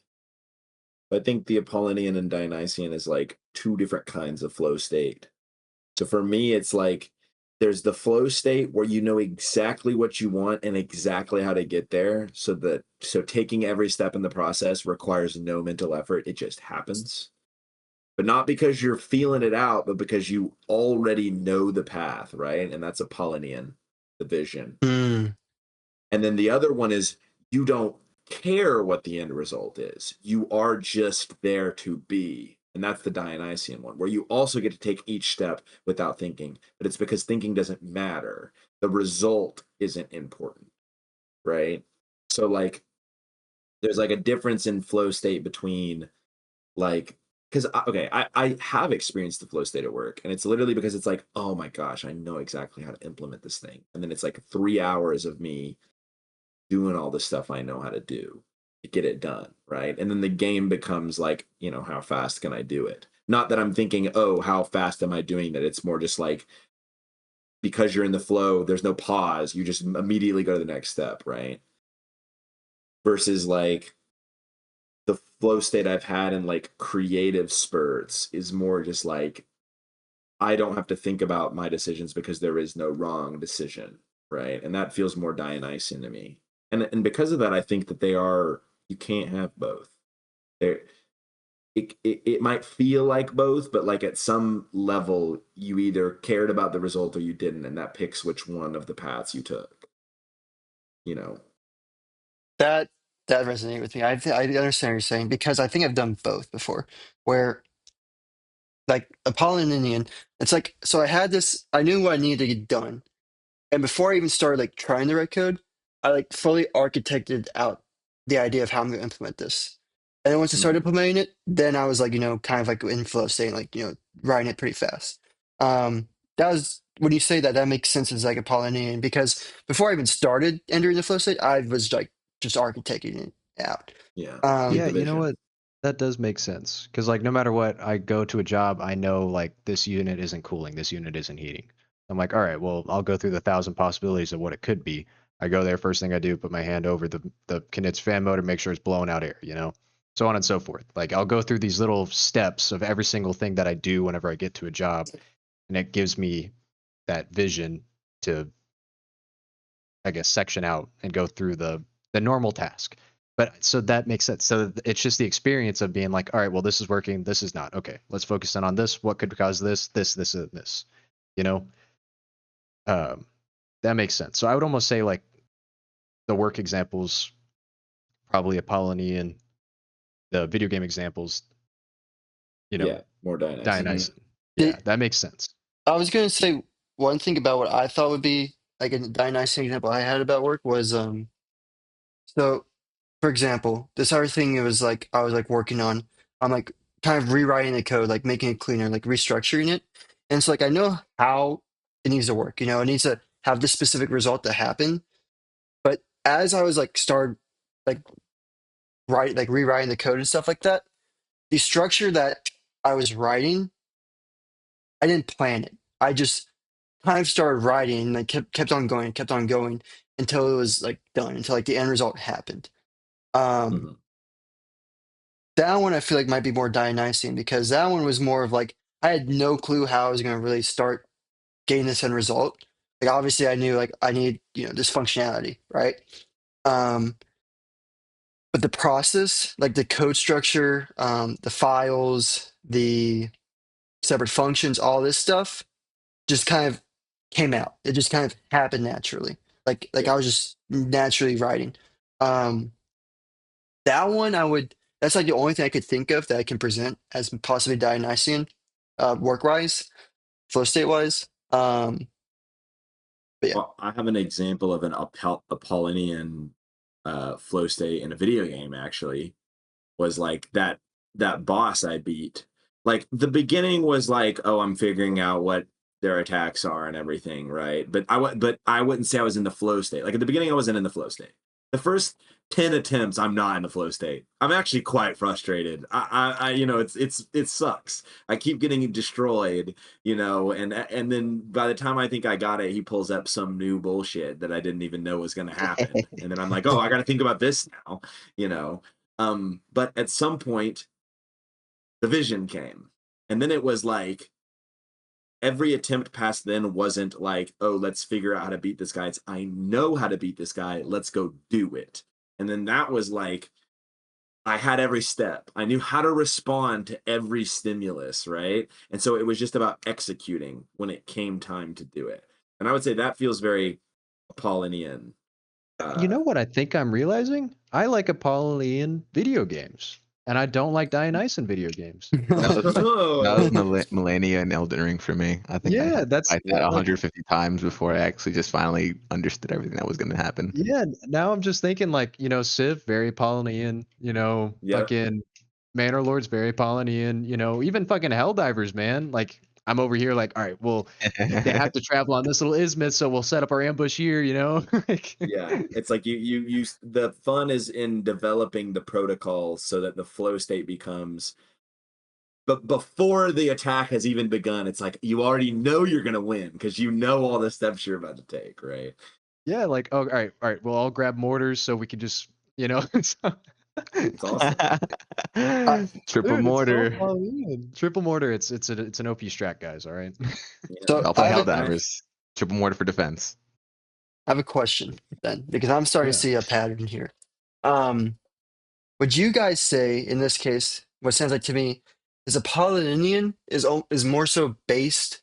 I think the Apollonian and Dionysian is like two different kinds of flow state. So for me, it's like there's the flow state where you know exactly what you want and exactly how to get there. So taking every step in the process requires no mental effort. It just happens. But not because you're feeling it out, but because you already know the path, right? And that's Apollonian, the vision. Mm, And then the other one is you don't care what the end result is. You are just there to be. And that's the Dionysian one, where you also get to take each step without thinking. But it's because thinking doesn't matter. The result isn't important, right? So, like, there's like a difference in flow state between, like, because, okay, I have experienced the flow state at work. And it's literally because it's like, oh my gosh, I know exactly how to implement this thing. And then it's like 3 hours of me doing all the stuff I know how to do. get it done, right? And then the game becomes like, how fast can I do it? Not that I'm thinking, oh, how fast am I doing that? It's more just like, because you're in the flow, there's no pause. You just immediately go to the next step, right? Versus like the flow state I've had in like creative spurts is more just like, I don't have to think about my decisions because there is no wrong decision, right? And that feels more Dionysian to me. And because of that, I think that you can't have both. There, it might feel like both, but like at some level, you either cared about the result or you didn't, and that picks which one of the paths you took. You know, That that resonated with me. I understand what you're saying because I think I've done both before. Where like Apollonian, it's like so I had this. I knew what I needed to get done, and before I even started like trying the red code, I like fully architected out the idea of how I'm going to implement this. And then once I started mm, implementing it, then I was like, kind of like in flow state, like, writing it pretty fast. That was when you say that, that makes sense as like Apollonian because before I even started entering the flow state, I was like just architecting it out. yeah, you had Yeah, Um, the you know vision. what? That does make sense. Because like no matter what, I go to a job, I know like this unit isn't cooling, this unit isn't heating. I'm like, all right, well, I'll go through the 1,000 possibilities of what it could be. I go there, first thing I do, put my hand over the Knit's fan motor, make sure it's blowing out air, so on and so forth. Like I'll go through these little steps of every single thing that I do whenever I get to a job, and it gives me that vision to, I guess, section out and go through the normal task. But so that makes sense. So it's just the experience of being like, all right, well, this is working, this is not. Okay, let's focus in on this. What could cause this, and this? You know, um, that makes sense. So I would almost say like the work examples, probably Apollonian, the video game examples, you know, Yeah, more Dionysian. Hmm. Dionysian. the, Yeah, that makes sense. I was going to say one thing about what I thought would be like a Dionysian example I had about work was, so for example, this other thing it was like I was like working on, I'm like kind of rewriting the code, like making it cleaner, like restructuring it. And it's like I know how it needs to work, it needs to have this specific result to happen. But as I was like start like rewriting the code and stuff like that, the structure that I was writing, I didn't plan it. I just kind of started writing and like kept on going until it was like done, until like the end result happened. Um Hmm. That one I feel like might be more Dionysian because that one was more of like I had no clue how I was going to really start getting this end result. Like obviously I knew like I need this functionality, right? Um, but the process, like the code structure, the files, the separate functions, all this stuff, just kind of came out. It just kind of happened naturally. Like Yeah. I was just naturally writing. Um, That one I would. That's like the only thing I could think of that I can present as possibly Dionysian, work wise, flow state wise. But yeah, Well, I have an example of an Apollonian flow state in a video game. Actually, was like that boss I beat. Like the beginning was like, oh, I'm figuring out what their attacks are and everything, right? But I wouldn't say I was in the flow state. Like at the beginning, I wasn't in the flow state. The first 10 attempts, I'm not in the flow state. I'm actually quite frustrated. It sucks. I keep getting destroyed, and then by the time I think I got it, he pulls up some new bullshit that I didn't even know was going to happen, and then I'm like, oh, I got to think about this now, you know. But at some point, the vision came. And then it was like every attempt past then wasn't like, oh, let's figure out how to beat this guy. It's I know how to beat this guy. Let's go do it. And then that was like I had every step. I knew how to respond to every stimulus, right? And so it was just about executing when it came time to do it. And I would say that feels very Apollonian. You Uh, know what I think I'm realizing? I like Apollonian video games, and I don't like Dionysian video games. That was that was oh, Millennia and Elden Ring for me. I think I had Yeah, to that's fight that like 150 times before I actually just finally understood everything that was going to happen. yeah. Now I'm just thinking like Civ very Apollonian, yeah. fucking Manor Lords very Apollonian, even fucking Helldivers, man. Like I'm over here like, all right, well, they have to travel on this little isthmus, so we'll set up our ambush here, you know? Like, Yeah, it's like you the fun is in developing the protocols so that the flow state becomes, but before the attack has even begun, it's like you already know you're gonna win because you know all the steps you're about to take, right? yeah, like, oh, all right, we'll all grab mortars so we can just, you know, It's awesome. Uh, Triple dude, it's so mortar. fun. Triple mortar, it's an OP strat, guys. All right. Yeah. so I'll I play have a Helldivers. Triple mortar for defense. I have a question then, because I'm starting to Yeah. see a pattern here. Um, would you guys say in this case, what sounds like to me is Apollonian is more so based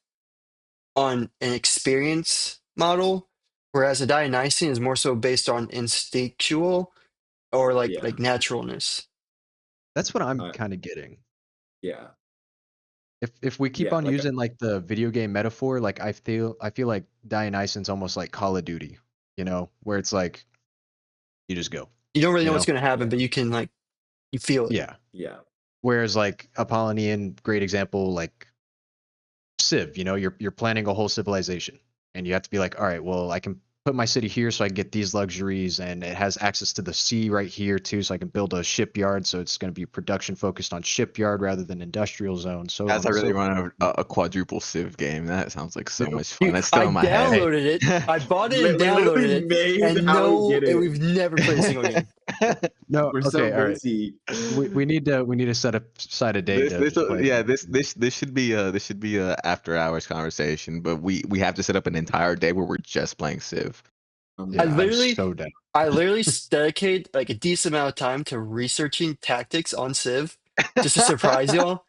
on an experience model, whereas a Dionysian is more so based on instinctual or Yeah. like naturalness. That's what I'm Uh, kind of getting. yeah. If we keep Yeah. on using like the video game metaphor, like I feel like Dionysian's almost like Call of Duty, you know, where it's like you just go, You don't really you know what's know? going to happen, Yeah. but you can like you feel it. Yeah. Yeah. Whereas like Apollonian, great example, like Civ, you know, you're planning a whole civilization and you have to be like, all right, well, I can put my city here so I can get these luxuries and it has access to the sea right here too, so I can build a shipyard. So it's going to be production focused on shipyard rather than industrial zone, so Guys, on I and really so forth. want a quadruple Civ game. That sounds like so Dude, much fun. Dude, That's still I in my head. hey, downloaded it. I bought it and We downloaded literally it, made and Howie no, get and it. we've never played a single game. no, We're so okay, all right. busy. We need to set aside a day This to this play. yeah this should be a after hours conversation, but we have to set up an entire day where we're just playing Civ. I Yeah, I'm literally, so down. I literally dedicate like a decent amount of time to researching tactics on Civ just to surprise y'all,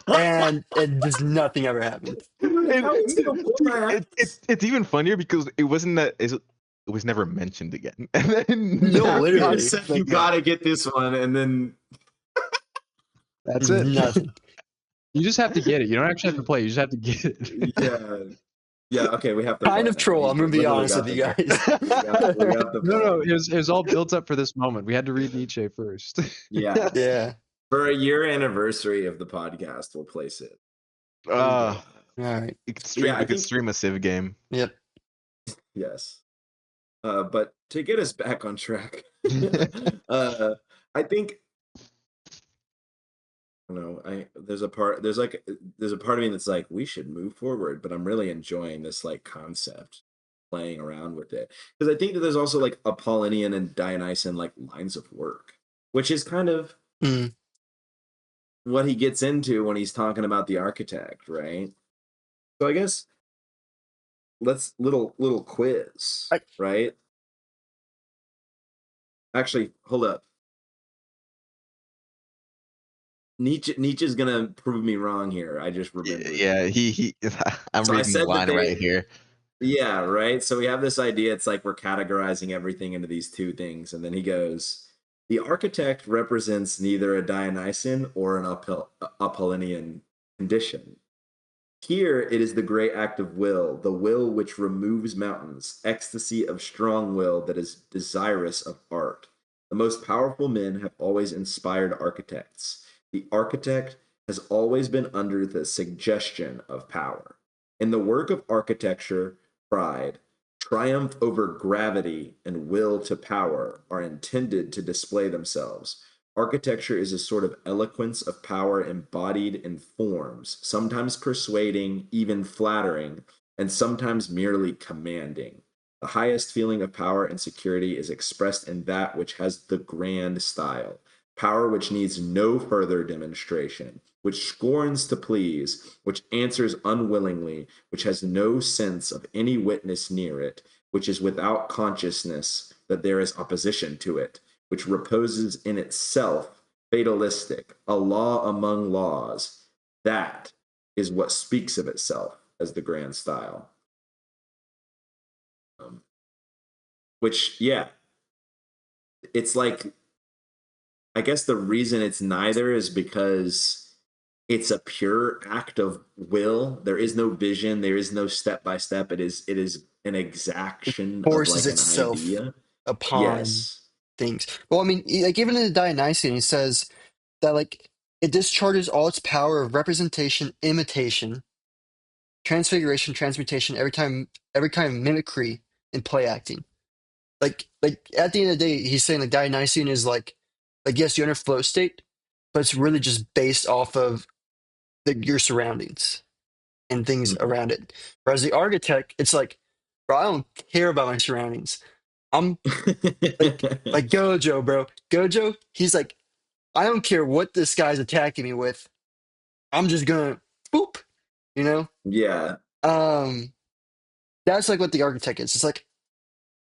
and just nothing ever happened. Like, how is gonna pull Dude, my ass? it's even funnier because it wasn't that it was never mentioned again. And then No, now I literally, it's said you like gotta get this one, and then That's there's it. nothing. You just have to get it. You don't actually have to play. You just have to get it. yeah, yeah. Okay, we have to Kind play of now. troll. He I'm gonna be literally honest got with the you game. guys. We got the No, no, plan. it was all built up for this moment. We had to read Nietzsche first. Yeah, Yeah. for a year anniversary of the podcast, we'll place it. uh All right. Yeah, I we could think stream a Civ game. Yep. yes. But to get us back on track, I think I don't know. There's a part there's a part of me that's like we should move forward, but I'm really enjoying this like concept, playing around with it because I think that there's also like Apollonian and Dionysian like lines of work, which is kind of Mm. what he gets into when he's talking about the architect, right? So I guess let's little quiz, I, right? Actually, hold up. Nietzsche's gonna prove me wrong here. I just remembered. Yeah, he I'm So I reading the said that line right here. yeah, right. So we have this idea. It's like we're categorizing everything into these two things, and then he goes, the architect represents neither a Dionysian or an Apollonian condition. Here it is the great act of will, the will which removes mountains, ecstasy of strong will that is desirous of art. The most powerful men have always inspired architects. The architect has always been under the suggestion of power. In the work of architecture, pride, triumph over gravity, and will to power are intended to display themselves. Architecture is a sort of eloquence of power embodied in forms, sometimes persuading, even flattering, and sometimes merely commanding. The highest feeling of power and security is expressed in that which has the grand style, power which needs no further demonstration, which scorns to please, which answers unwillingly, which has no sense of any witness near it, which is without consciousness that there is opposition to it, which reposes in itself, fatalistic, a law among laws. That is what speaks of itself as the grand style. Which, yeah, it's like, I guess the reason it's neither is because it's a pure act of will. There is no vision. There is no step by step. It is an exaction of forces like an itself idea. upon Yes. things. Well, I mean, like even in the Dionysian, he says that like It discharges all its power of representation, imitation, transfiguration, transmutation, every kind of mimicry and play acting. Like at the end of the day, he's saying like Dionysian is like yes, you're in a flow state, but it's really just based off of your surroundings and things Mhm. around it. Whereas the architect, it's like, bro, I don't care about my surroundings. I'm like Gojo, bro. Gojo, he's like, I don't care what this guy's attacking me with. I'm just gonna boop, you know? Yeah. Um, that's like what the architect is. It's like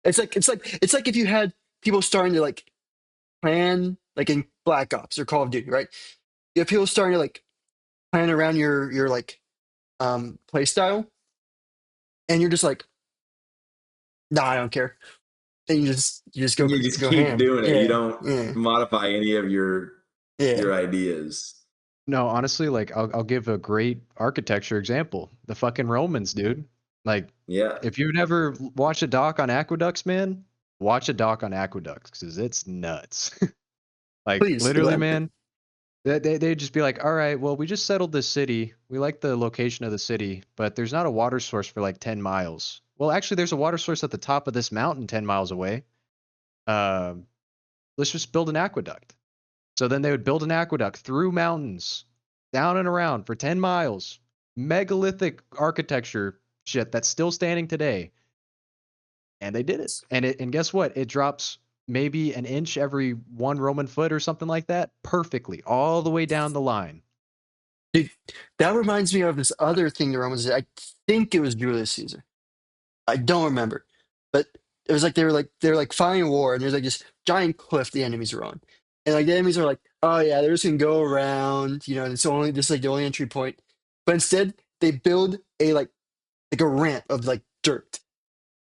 if you had people starting to like plan like in Black Ops or Call of Duty, right? You have people starting to like plan around your like play style, and you're just like, nah, I don't care. And you just You just go keep ham. doing it. You Yeah, don't yeah, modify any of yeah. your ideas. No, honestly, like I'll give a great architecture example. The fucking Romans, dude. Like, Yeah. if you've never watched a doc on aqueducts, man, watch a doc on aqueducts because it's nuts. Like, Please literally, elaborate. man, they'd just be like, all right, well, we just settled this city. We like the location of the city, but there's not a water source for like 10 miles. Well, actually, there's a water source at the top of this mountain 10 miles away. Um, let's just build an aqueduct. So then they would build an aqueduct through mountains, down and around for 10 miles. Megalithic architecture shit that's still standing today. And they did it. And guess what? It drops maybe an inch every 1 Roman foot or something like that perfectly all the way down the line. Dude, that reminds me of this other thing the Romans did. I think it was Julius Caesar. I don't remember, but it was like they were like fighting a war, and there's like this giant cliff the enemies are on, and like the enemies are like, oh yeah, they're just gonna go around, and it's only this is like the only entry point, but instead they build a ramp of like dirt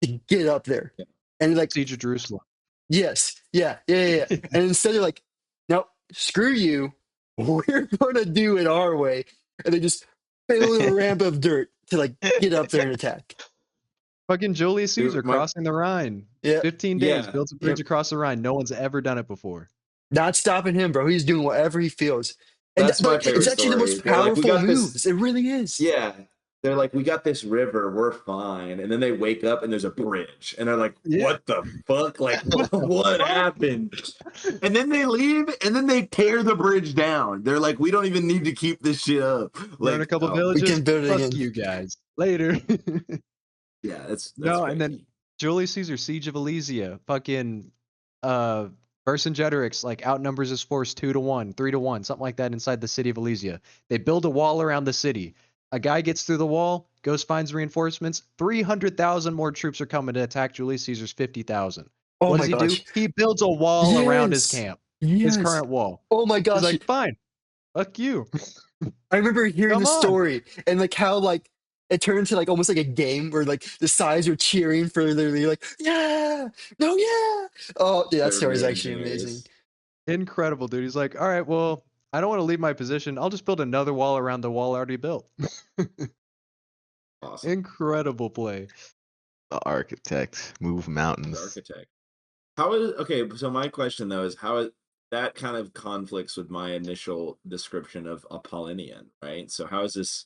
to get up there, Yeah. and like Siege of Jerusalem. yes, yeah, yeah, yeah, yeah. And instead they're like, nope, screw you, we're gonna do it our way, and they just build a ramp of dirt to like get up there and attack. Fucking Julius Caesar Dude, crossing the Rhine. Yeah, 15 days, yeah. builds a bridge yep. across the Rhine. No one's ever done it before. Not stopping him, bro. He's doing whatever he feels. And That's but my like, it's favorite actually the story. most They're like, we powerful got this. moves. It really is. Yeah. They're like, we got this river, we're fine. And then they wake up and there's a bridge. And they're like, Yeah. what the fuck? Like, What the what fuck? happened? And then they leave and then they tear the bridge down. They're like, we don't even need to keep this shit up. Burn a Like, couple oh, We villages. can build it Fuck again. you guys. Later. yeah, that's No, and then crazy. Julius Caesar, Siege of Alesia, fucking uh Vercingetorix like outnumbers his force 2-1, 3-1, something like that inside the city of Alesia. They build a wall around the city. A guy gets through the wall, goes finds reinforcements. 300,000 more troops are coming to attack Julius Caesar's 50,000. Oh What my does he do? gosh. He builds a wall around his Yes. camp, his Yes. current wall. Oh my He's gosh. like, fine, fuck you. I remember hearing Come the on. story and like how like it turned into like almost like a game where like the sides are cheering for literally like, yeah, no, yeah. Oh, yeah, that They're story is being actually amazing. genius. Incredible, dude. He's like, all right, well, I don't want to leave my position. I'll just build another wall around the wall already built. Awesome. Incredible play. The architect move The mountains. architect. How is okay? So my question though is how that kind of conflicts with my initial description of Apollonian, right? So how is this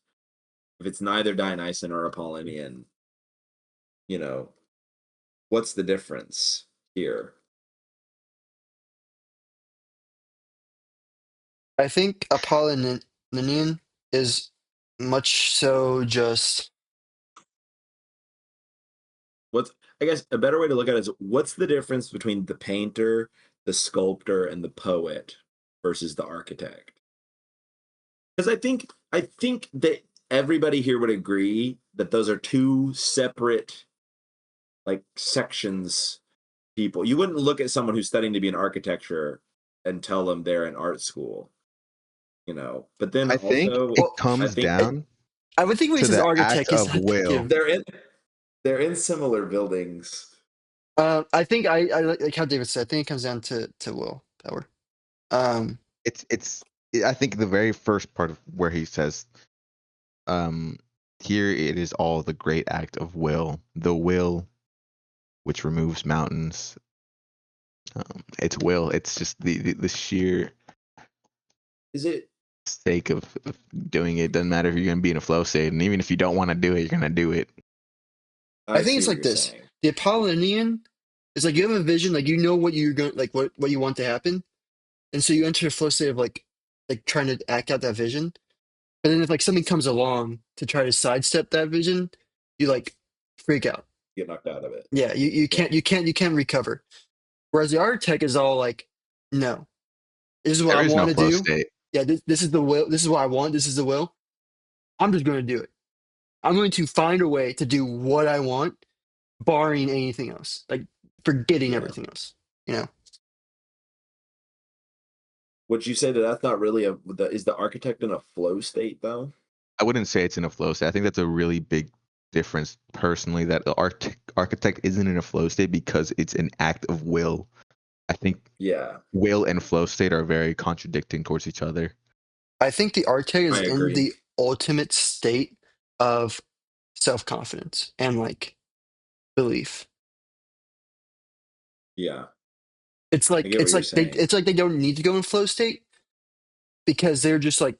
if it's neither Dionysian or Apollonian? You know, what's the difference here? I think Apollonian is much so just What's I guess a better way to look at it is what's the difference between the painter, the sculptor, and the poet versus the architect? Because I think that everybody here would agree that those are two separate like sections people. You wouldn't look at someone who's studying to be an architecture and tell them they're in art school, But then I think also, it well, I comes think it, down I would think when he to says the act architect, he's of not will. thinking. they're in similar buildings. I think I like how David said. I think it comes down to willpower. Um, It's I think the very first part of where he says, um, here it is all the great act of will, the will which removes mountains. It's will. It's just the sheer. Is it sake of doing it. Doesn't matter if you're gonna be in a flow state, and even if you don't want to do it, you're gonna do it. I I think see it's what like you're this. saying. The Apollonian is like you have a vision, like you know what you're going, like what you want to happen, and so you enter a flow state of like trying to act out that vision. But then if like something comes along to try to sidestep that vision, you like freak out. Get knocked out of it. Yeah, you Yeah. can't recover. Whereas the architect is all like, no, this is what There I is no want to flow do. state. Yeah, this is the will. This is what I want. This is the will. I'm just going to do it. I'm going to find a way to do what I want, barring anything else, like forgetting Yeah. everything else. You know, Would you say that that's not really is the architect in a flow state though? I wouldn't say it's in a flow state. I think that's a really big difference personally. That the architect isn't in a flow state because it's an act of will. I think Yeah, will and flow state are very contradicting towards each other. I think the architect is I in agree. the ultimate state of self confidence and like belief. Yeah, It's I like get what it's you're like they saying. it's like they don't need to go in flow state because they're just like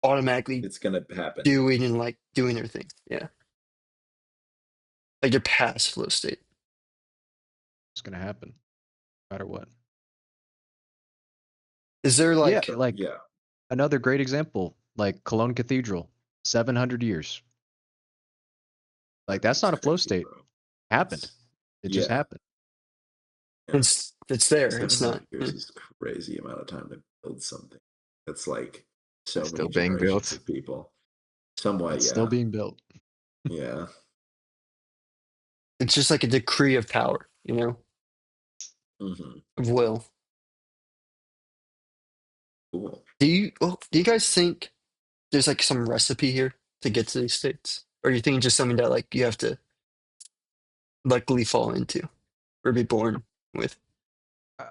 automatically It's gonna happen. doing and like doing their thing. Yeah, like they're past flow state. It's gonna happen, no matter what. Is there Yeah, like like Yeah, another great example, like Cologne Cathedral, 700 years. Like that that's thing's not a flow crazy, state. bro. Happened. It's It just yeah, happened. yeah. it's there? It's not. 700 years is crazy amount of time to build something. That's like It's so still many being generations built. of people. Somewhat, It's still yeah, being built. yeah. It's just like a decree of power, you know, Hmm. of will. Cool. Do you guys think there's like some recipe here to get to these states? Or you think it's just something that like you have to luckily fall into or be born with? I-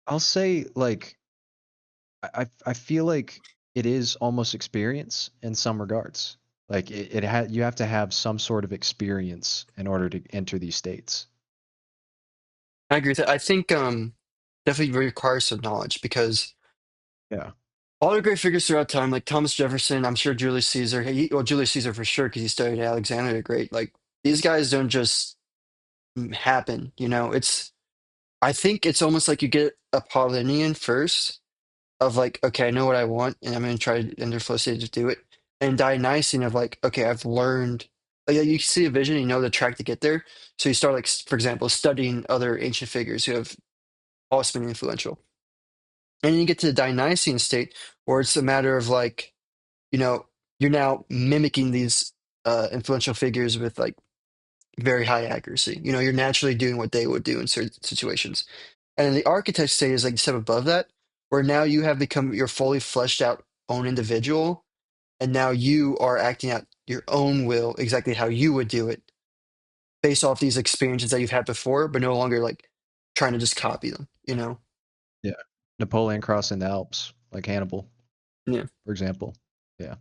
I'll say like I feel like it is almost experience in some regards. Like you have to have some sort of experience in order to enter these states. I agree with that. I think definitely requires some knowledge because Yeah. all the great figures throughout time, like Thomas Jefferson, I'm sure Julius Caesar, well, Julius Caesar for sure, because he studied at Alexander the Great. Like these guys don't just happen, you know. I think it's almost like you get Apollonian first, of like, okay, I know what I want, and I'm going to try to enter flow state to do it. And Dionysian of like, okay, I've learned. Like you see a vision, you know the track to get there. So you start like, for example, studying other ancient figures who have also been influential. And then you get to the Dionysian state where it's a matter of like, you know, you're now mimicking these influential figures with like very high accuracy. You know, you're naturally doing what they would do in certain situations. And then the architect state is like a step above that, where now you have become your fully fleshed out own individual, and now you are acting out your own will exactly how you would do it based off these experiences that you've had before, but no longer like trying to just copy them, you know? Yeah. Napoleon crossing the Alps, like Hannibal, Yeah. for example. Yeah.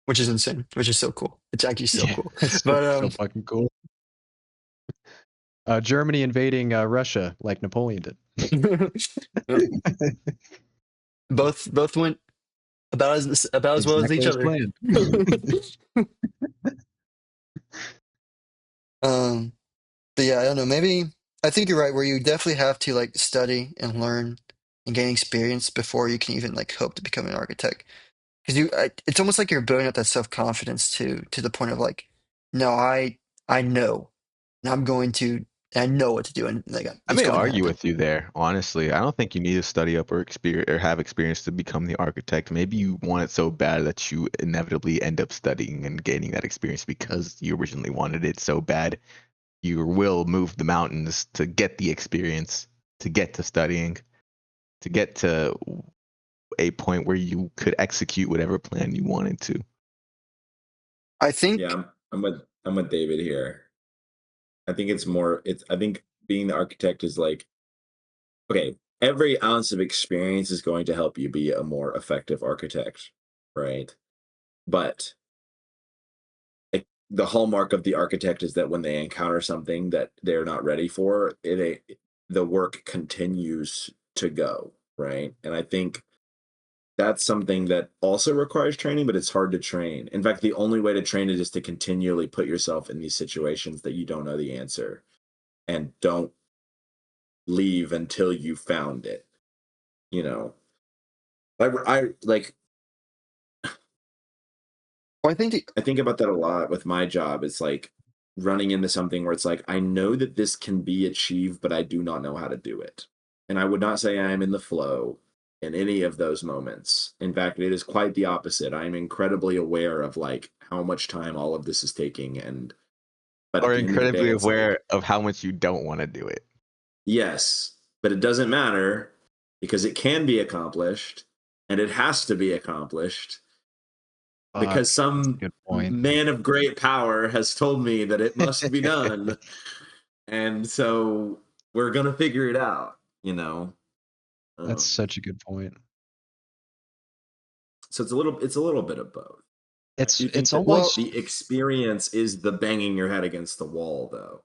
Which is insane, which is so cool. It's actually so Yeah. cool. It's so, But so fucking cool. Germany invading Russia like Napoleon did. both went about as well as Exactly each as other. planned. um but yeah, I don't know, maybe I think you're right where you definitely have to like study and learn and gain experience before you can even like hope to become an architect. Because it's almost like you're building up that self-confidence to the point of like, no, I know, and I'm going to, and I know what to do, and like I it's may going to argue happen. with you there, honestly. I don't think you need to study up or experience or have experience to become the architect. Maybe you want it so bad that you inevitably end up studying and gaining that experience because you originally wanted it so bad. You will move the mountains to get the experience, to get to studying, to get to a point where you could execute whatever plan you wanted to. I Yeah, think I'm with David here. I think it's more. It's I think being the architect is like okay. Every ounce of experience is going to help you be a more effective architect, right? But the hallmark of the architect is that when they encounter something that they're not ready for, the work continues to go, right? And I think that's something that also requires training, but it's hard to train. In fact, the only way to train it is to continually put yourself in these situations that you don't know the answer and don't leave until you found it. You know, I like Well, I think I think about that a lot with my job. It's like running into something where it's like, I know that this can be achieved, but I do not know how to do it. And I would not say I am in the flow in any of those moments. In fact, it is quite the opposite. I am incredibly aware of like how much time all of this is taking. And, but at Or the end of the day, incredibly it's like, aware of how much you don't want to do it. yes, but it doesn't matter because it can be accomplished and it has to be accomplished Fuck, because that's a some good point. man of great power has told me that it must be done. And so we're going to figure it out, you know? That's Um, such a good point. so it's a little bit of both. I do think It's that well, almost the experience is the banging your head against the wall, though.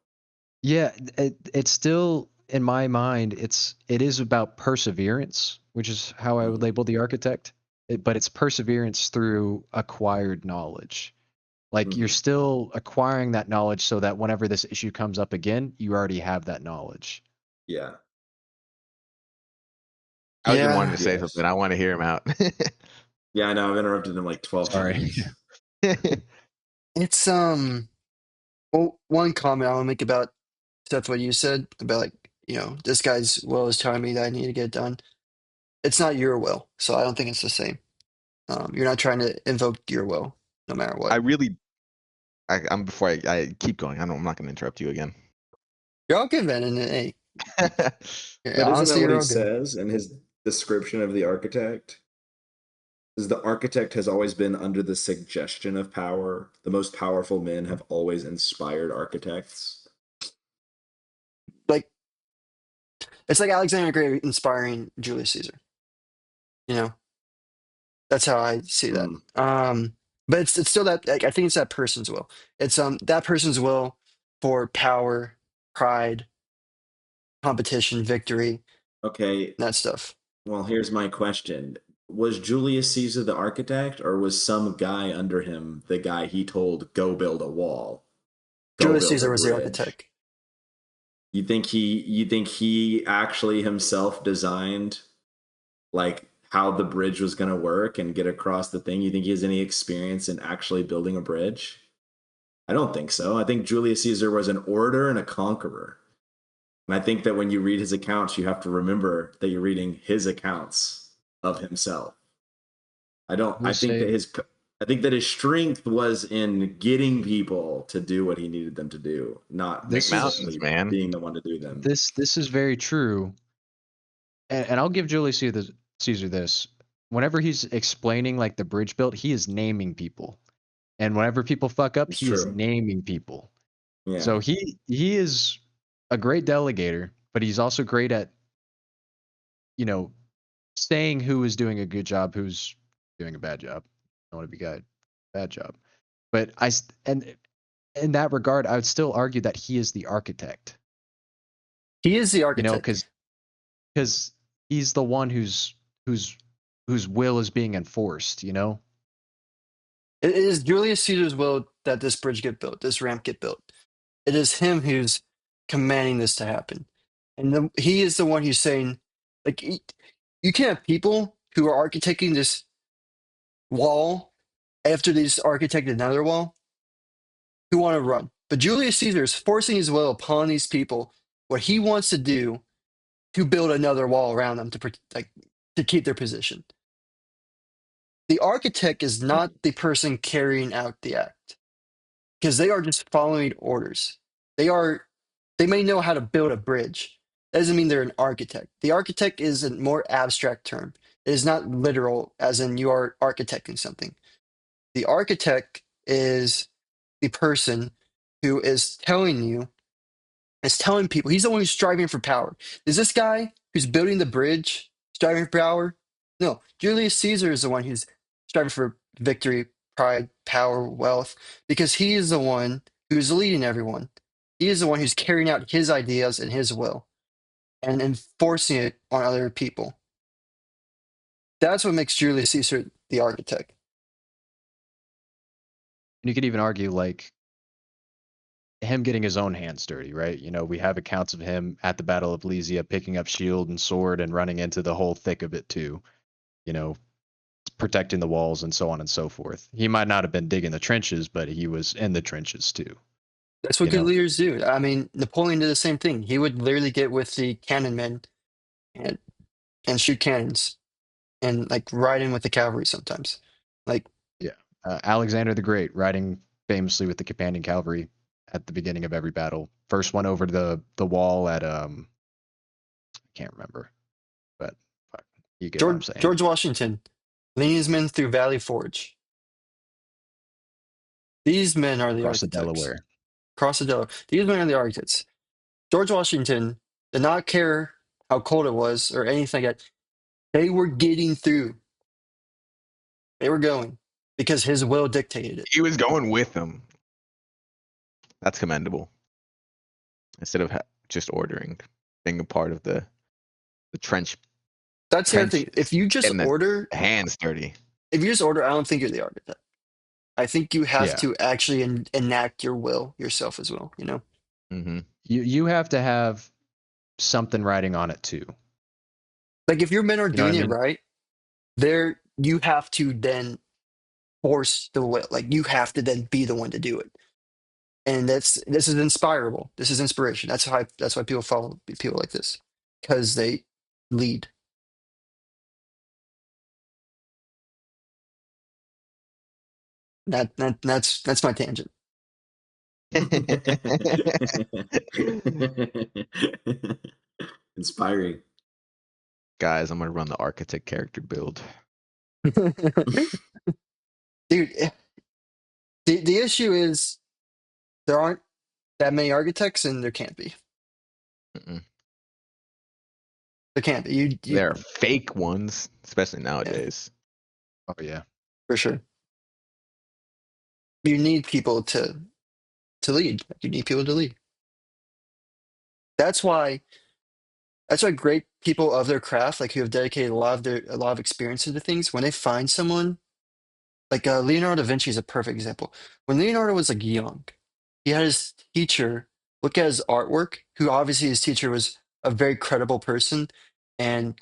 yeah, it's still in my mind it is about perseverance, which is how I would Mhm. label the architect. But it's perseverance through acquired knowledge. Like you're Mhm. still acquiring that knowledge so that whenever this issue comes up again, you already have that knowledge. Yeah. Elgin wanted yeah, to say something. Yes. I want to hear him out. Yeah, I know. I've interrupted him like 12 Sorry. times. it's well, one comment I want to make about Seth, what you said about like, this guy's will is telling me that I need to get it done. It's not your will, so I don't think it's the same. You're not trying to invoke your will, no matter I what. really, I'm before I keep going. I'm not going to interrupt you again. You're all good, man, and hey, yeah, But isn't that honestly, what you're he all good. says in his description of the architect? Is the architect has always been under the suggestion of power. The most powerful men have always inspired architects. Like it's like Alexander the Great inspiring Julius Caesar. You know, that's how I see that. Mm, But it's still that like, I think it's that person's will. It's that person's will for power, pride, competition, victory, okay, that stuff. well, here's my question. Was Julius Caesar the architect, or was some guy under him the guy he told, go build a wall, go Julius build a Caesar was the bridge? architect. You think he actually himself designed like how the bridge was going to work and get across the thing? You think he has any experience in actually building a bridge? I don't think so. I think Julius Caesar was an orator and a conqueror. And I think that when you read his accounts, you have to remember that you're reading his accounts of himself. I don't, I will say I think that his strength was in getting people to do what he needed them to do, not Big this is mountains, necessarily man. being the one to do them. this is very true. And I'll give Caesar this. Whenever he's explaining like the bridge built, he is naming people. And whenever people fuck up, It's he is true. naming people. So Yeah. he is a great delegator, but he's also great at, you know, saying who is doing a good job, who's doing a bad job. I want to be good, bad job. But and in that regard, I would still argue that he is the architect. He is the You know, architect. because he's the one whose whose will is being enforced. You know, It is Julius Caesar's will that this bridge get built, this ramp get built. It is him who's commanding this to happen. And he is the one who's saying, like, you can have people who are architecting this wall after they just architected another wall who want to run. But Julius Caesar is forcing his will upon these people, what he wants to do to build another wall around them to keep their position. The architect is not the person carrying out the act because they are just following orders. They are they may know how to build a bridge. That doesn't mean they're an architect. The architect is a more abstract term. It is not literal, as in you are architecting something. The architect is the person who is telling people, he's the one who's striving for power. Is this guy who's building the bridge striving for power? No, Julius Caesar is the one who's striving for victory, pride, power, wealth, because he is the one who's leading everyone. He is the one who's carrying out his ideas and his will and enforcing it on other people. That's what makes Julius Caesar the architect. And you could even argue like him getting his own hands dirty, right? You know, we have accounts of him at the Battle of Lysia picking up shield and sword and running into the whole thick of it too. You know, protecting the walls and so on and so forth. He might not have been digging the trenches, but he was in the trenches too. That's what You good know, leaders do. I mean, Napoleon did the same thing. He would literally get with the cannon men and shoot cannons and like ride in with the cavalry sometimes. Like, yeah. Alexander the Great riding famously with the companion cavalry at the beginning of every battle. First one over the wall at I can't remember, but fuck, you get what I'm saying. George Washington leading his men through Valley Forge. These men are the Across the architects. Delaware. Across the Delaware. These men are the architects. George Washington did not care how cold it was or anything like that. They were getting through. They were going because his will dictated it. He was going with them. That's commendable. Instead of just ordering, being a part of the trench That's the other thing. trenches, getting the hands dirty. If you just order, I don't think you're the architect. I think you have Yeah. to actually enact your will yourself as well, you know? Mm-hmm. You have to have something writing on it too. Like if your men are You know what doing I it mean? right, you have to then force the will. Like you have to then be the one to do it. And this is inspirable. This is inspiration. That's why people follow people like this. Because they lead. That's my tangent. Inspiring. Guys, I'm gonna run the architect character build. Dude, the issue is there aren't that many architects and there can't be. Mm-mm. There can't be. You There are fake ones, especially nowadays. Oh yeah. for sure. You need people to lead. You need people to lead. That's why great people of their craft, like who have dedicated a lot of experience into things, when they find someone like Leonardo da Vinci is a perfect example. When Leonardo was like young, he had his teacher look at his artwork, who obviously his teacher was a very credible person and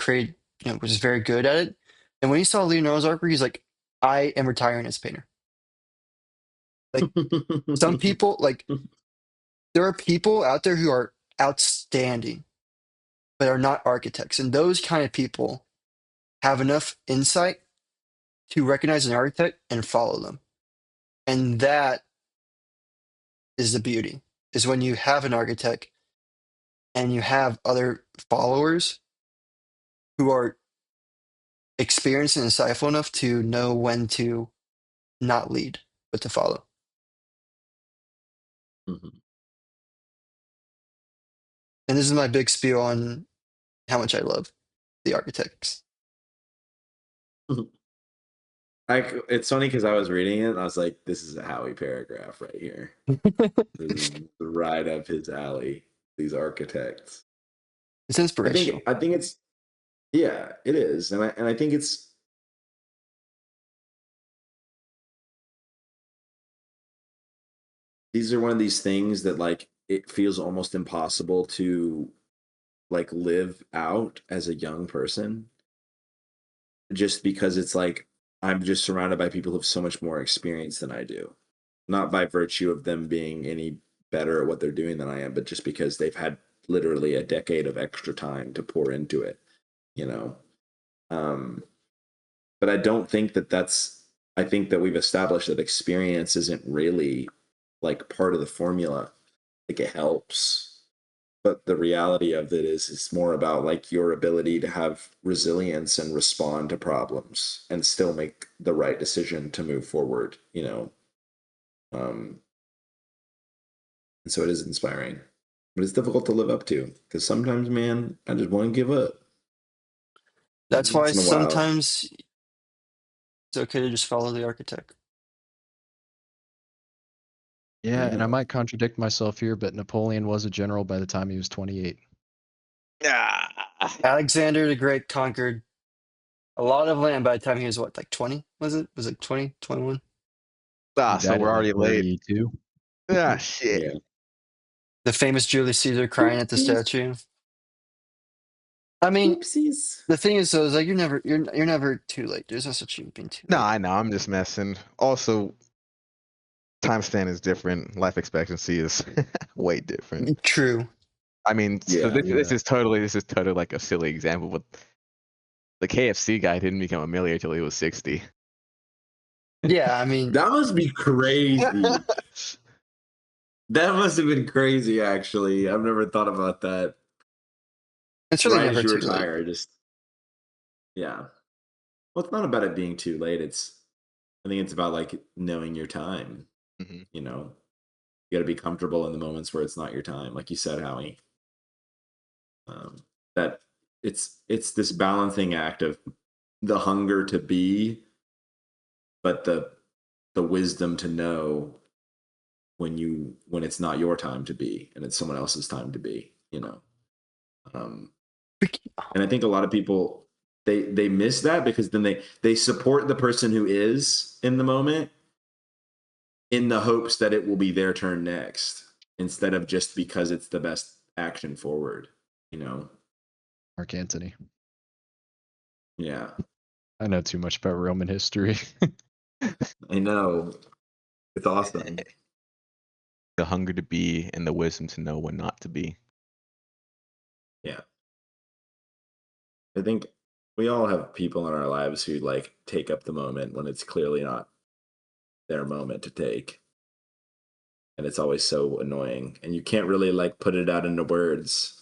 was very good at it. And when he saw Leonardo's artwork, he's like, I am retiring as a painter. Like some people, like there are people out there who are outstanding, but are not architects. And those kind of people have enough insight to recognize an architect and follow them. And that is the beauty, is when you have an architect and you have other followers who are experienced and insightful enough to know when to not lead, but to follow. Mhm. And this is my big spiel on how much I love the architects. It's funny because I was reading it and I was like, this is a Howie paragraph right here. This is right up his alley, these architects. It's inspirational. I think it's yeah, it is. And I think it's these are one of these things that like it feels almost impossible to like live out as a young person just because it's like I'm just surrounded by people who have so much more experience than I do. Not by virtue of them being any better at what they're doing than I am, but just because they've had literally a decade of extra time to pour into it, you know. Um, but I don't think that I think that we've established that experience isn't really like part of the formula. Like it helps, but the reality of it is it's more about like your ability to have resilience and respond to problems and still make the right decision to move forward, you know. um and so it is inspiring, but it's difficult to live up to because sometimes, man, I just want to give up That's why once in a while. sometimes it's okay to just follow the architect. Yeah, and I Yeah. might contradict myself here, but Napoleon was a general by the time he was 28. Ah, Alexander the Great conquered a lot of land by the time he was what, like 20? Was it 20, 21? Ah, He so died we're at like already late. 32. Ah, shit. Yeah. The famous Julius Caesar crying at the Oopsies. statue. I mean, Oopsies. the thing is, though, is like you're never too late. There's no such thing as being too No, late. I know. I'm just messing. Also, time span is different. Life expectancy is way different. True. I mean, so Yeah. this is totally like a silly example, but the KFC guy didn't become a millionaire till he was 60. Yeah, I mean, That must be crazy. That must have been crazy, actually. I've never thought about that. it's really Right never as you too late. retire, just yeah. Well, it's not about it being too late. I think it's about like knowing your time. hmm You know, you got to be comfortable in the moments where it's not your time, like you said, Howie. Um, that it's this balancing act of the hunger to be, but the wisdom to know when it's not your time to be and it's someone else's time to be. You know, um, and I think a lot of people they miss that because then they support the person who is in the moment in the hopes that it will be their turn next instead of just because it's the best action forward, you know. Mark Antony. Yeah, I know too much about Roman history. I know, it's awesome. The hunger to be and the wisdom to know when not to be. Yeah, I think we all have people in our lives who like take up the moment when it's clearly not their moment to take, and it's always so annoying and you can't really like put it out into words.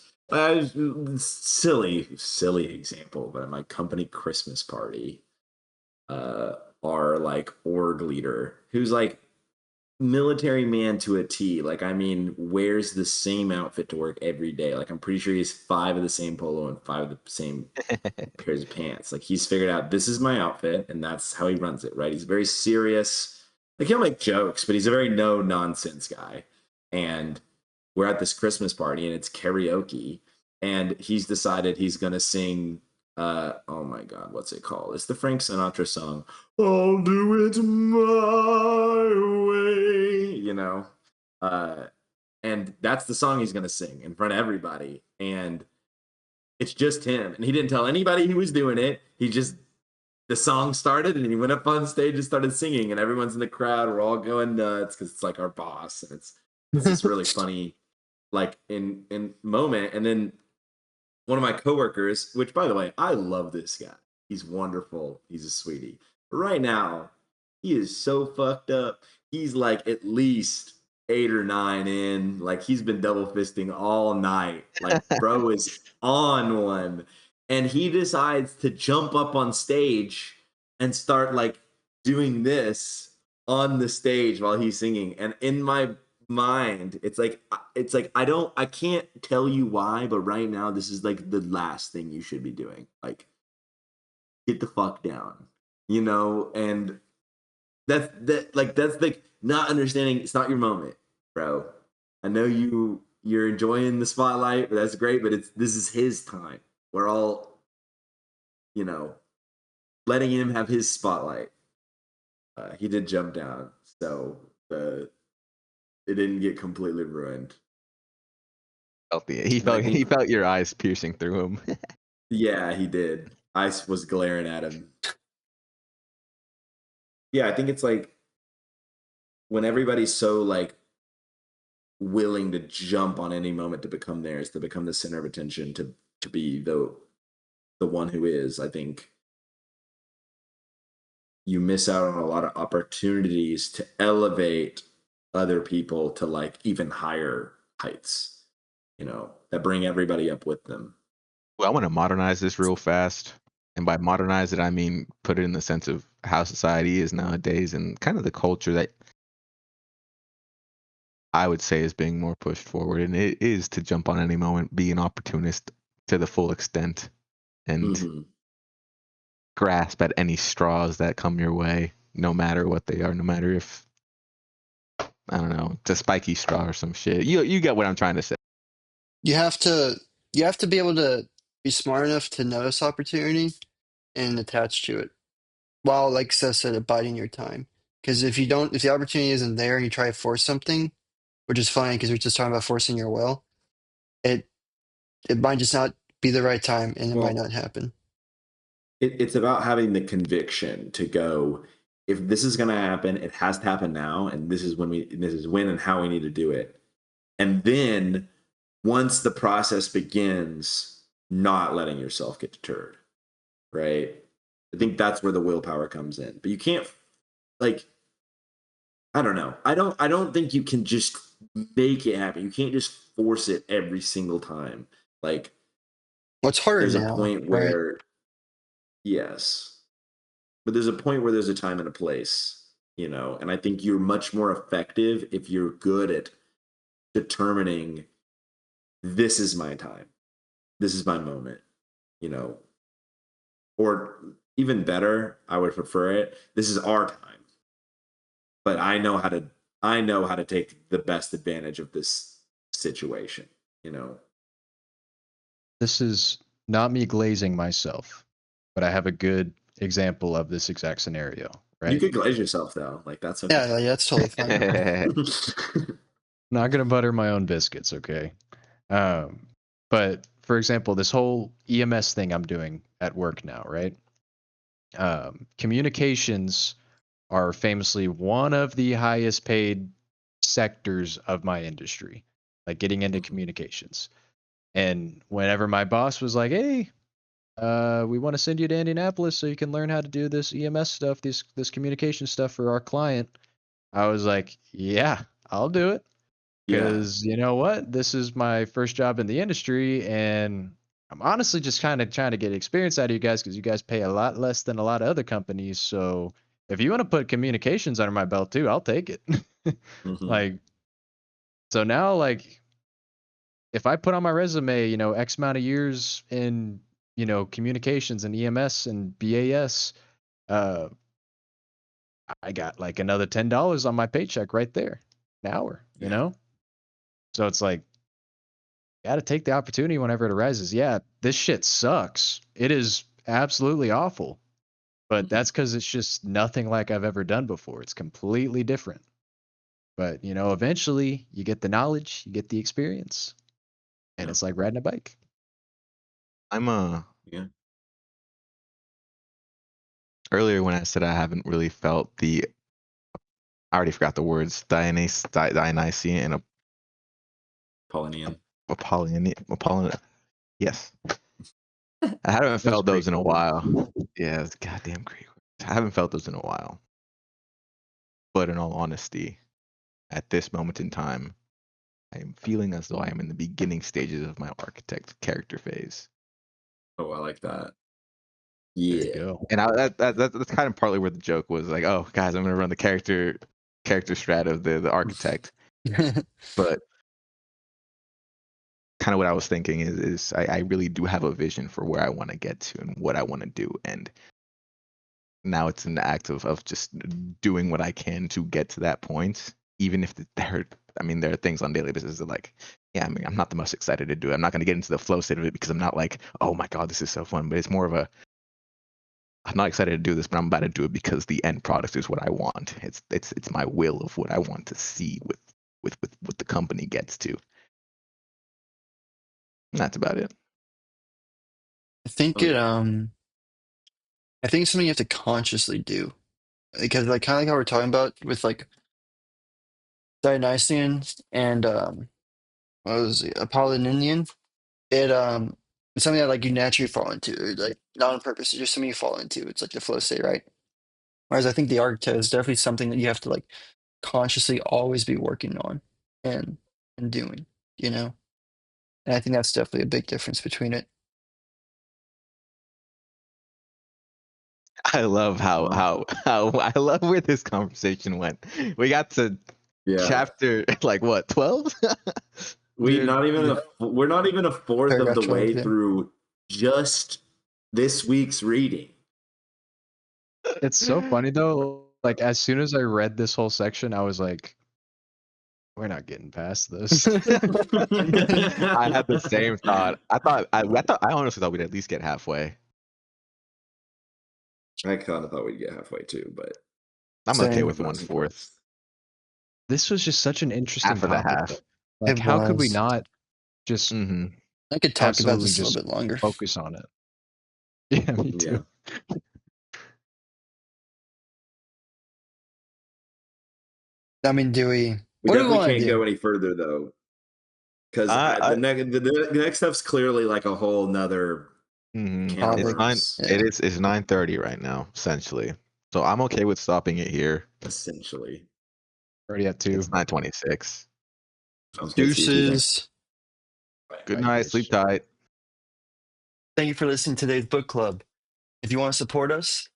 Silly example, but at my company Christmas party, our like org leader, who's like military man to a T. Like, I mean, wears the same outfit to work every day. Like, I'm pretty sure he has 5 of the same polo and 5 of the same pairs of pants. Like, he's figured out this is my outfit, and that's how he runs it, right? He's very serious. Like, he'll make jokes, but he's a very no nonsense guy. And we're at this Christmas party, and it's karaoke, and he's decided he's gonna sing. Oh my God, what's it called? It's the Frank Sinatra song. I'll do it my way, you know. Uh, and that's the song he's gonna sing in front of everybody, and it's just him. And he didn't tell anybody he was doing it. He just the song started, and he went up on stage and started singing, and everyone's in the crowd. We're all going nuts because it's like our boss, and it's this really funny like in moment. And then one of my coworkers, which by the way, I love this guy. He's wonderful. He's a sweetie. But right now, he is so fucked up. He's like at least 8 or 9 in. Like he's been double fisting all night. Like bro is on one. And he decides to jump up on stage and start like doing this on the stage while he's singing. And in my mind, it's like I can't tell you why, but right now this is like the last thing you should be doing. Like get the fuck down, you know. And that's like not understanding. It's not your moment, bro. I know you're enjoying the spotlight, but that's great. But this is his time. We're all, you know, letting him have his spotlight. He did jump down, so it didn't get completely ruined. And I He think, felt your eyes piercing through him. yeah, he did. I was glaring at him. Yeah, I think it's like when everybody's so like willing to jump on any moment to become theirs, to become the center of attention, to be the one who is. I think you miss out on a lot of opportunities to elevate other people to like even higher heights. You know, that bring everybody up with them. Well, I want to modernize this real fast. And by modernize it, I mean put it in the sense of how society is nowadays and kind of the culture that I would say is being more pushed forward. And it is to jump on any moment, be an opportunist to the full extent, and Mm-hmm. grasp at any straws that come your way, no matter what they are, no matter if, I don't know, it's a spiky straw or some shit. You get what I'm trying to say. you have to you have to be able to be smart enough to notice opportunity, and attached to it, while, like Seth said, abiding your time. Because if the opportunity isn't there and you try to force something, which is fine because we're just talking about forcing your will, it it might just not be the right time and it might Well, not happen. it's about having the conviction to go, if this is going to happen, it has to happen now, and this is when and how we need to do it. And then once the process begins, not letting yourself get deterred, right? I think that's where the willpower comes in. But you can't, like, I don't know. I don't think you can just make it happen. You can't just force it every single time. Like, What's harder there's a now, point right? where, yes, but there's a point where there's a time and a place, and I think you're much more effective if you're good at determining, this is my time, this is my moment, you know or even better, I would prefer it, this is our time, but I know how to take the best advantage of this situation. This is not me glazing myself, but I have a good example of this exact scenario, You right? could glaze yourself though, like that's okay. Yeah, that's totally fine. Not gonna butter my own biscuits, okay? Um, but for example, this whole EMS thing I'm doing at work now, right? Communications are famously one of the highest paid sectors of my industry, like getting into communications. And whenever my boss was like, "Hey, we want to send you to Indianapolis so you can learn how to do this EMS stuff, this communication stuff for our client," I was like, "Yeah, I'll do it." Yeah. Because you know what? This is my first job in the industry, and I'm honestly just kind of trying to get experience out of you guys because you guys pay a lot less than a lot of other companies. So if you want to put communications under my belt too, I'll take it. Hmm. Like, so now, like, if I put on my resume, X amount of years in, communications and EMS and BAS, uh, I got like another $10 on my paycheck right there, an hour. Yeah. So it's like, got to take the opportunity whenever it arises. Yeah, this shit sucks. It is absolutely awful. But Hmm. that's because it's just nothing like I've ever done before. It's completely different. But, eventually you get the knowledge, you get the experience, and Yeah. it's like riding a bike. I'm Yeah. earlier when I said I haven't really felt I already forgot the words, Dionysian and Apollonian. Apollonian. Yes, I haven't Those felt those Greek in a words. while. Yeah, it's goddamn Greek words. I haven't felt those in a while. But in all honesty, at this moment in time, I am feeling as though I am in the beginning stages of my architect character phase. Oh, I like that. There you Yeah. go. And that's kind of partly where the joke was, like, oh, guys, I'm gonna run the character strat of the architect. But kind of what I was thinking is I really do have a vision for where I want to get to and what I want to do, and now it's an act of just doing what I can to get to that point, even if there are things on daily basis that, like, yeah, I mean, I'm not the most excited to do it. I'm not going to get into the flow state of it because I'm not like, oh my god, this is so fun. But it's more of I'm not excited to do this, but I'm about to do it because the end product is what I want. It's my will of what I want to see with what the company gets to. And that's about it. I think Oh it yeah. I think it's something you have to consciously do. Because like kind of like how we're talking about with like Dionysian and what was it, Apollonian, it's something that like you naturally fall into, or like not on purpose, it's just something you fall into. It's like the flow state, right? Whereas I think the archetype is definitely something that you have to like consciously always be working on and and doing, you know? And I think that's definitely a big difference between it. I love how Well, how how I love where this conversation went. We got to yeah. chapter like what, 12? Dude, We're not even a fourth of paragraph the 12, way yeah. through just this week's reading. It's so funny though. Like as soon as I read this whole section, I was like, we're not getting past this. I had the same thought. I honestly thought we'd at least get halfway. I kind of thought we'd get halfway too, but I'm okay Same. with I'm one not fourth. surprised. This was just such an interesting Half of the topic, half. though. Like, It how could we was. not just Mm-hmm. I could talk about absolutely this a little just bit longer. focus on it? Yeah, me Yeah. too. I mean, do we? We What do we definitely want to can't do? go any further though, because I the next stuff's clearly like a whole nother mm-hmm. can of Topic. worms, Yeah. It's 9:30 right now, essentially. So I'm okay with stopping it here. essentially. Already at 2. It's 9:26. Sounds good, CT. Thanks. Deuces. Good Bye, night, Mitch. sleep tight. Thank you for listening to today's book club. If you want to support us,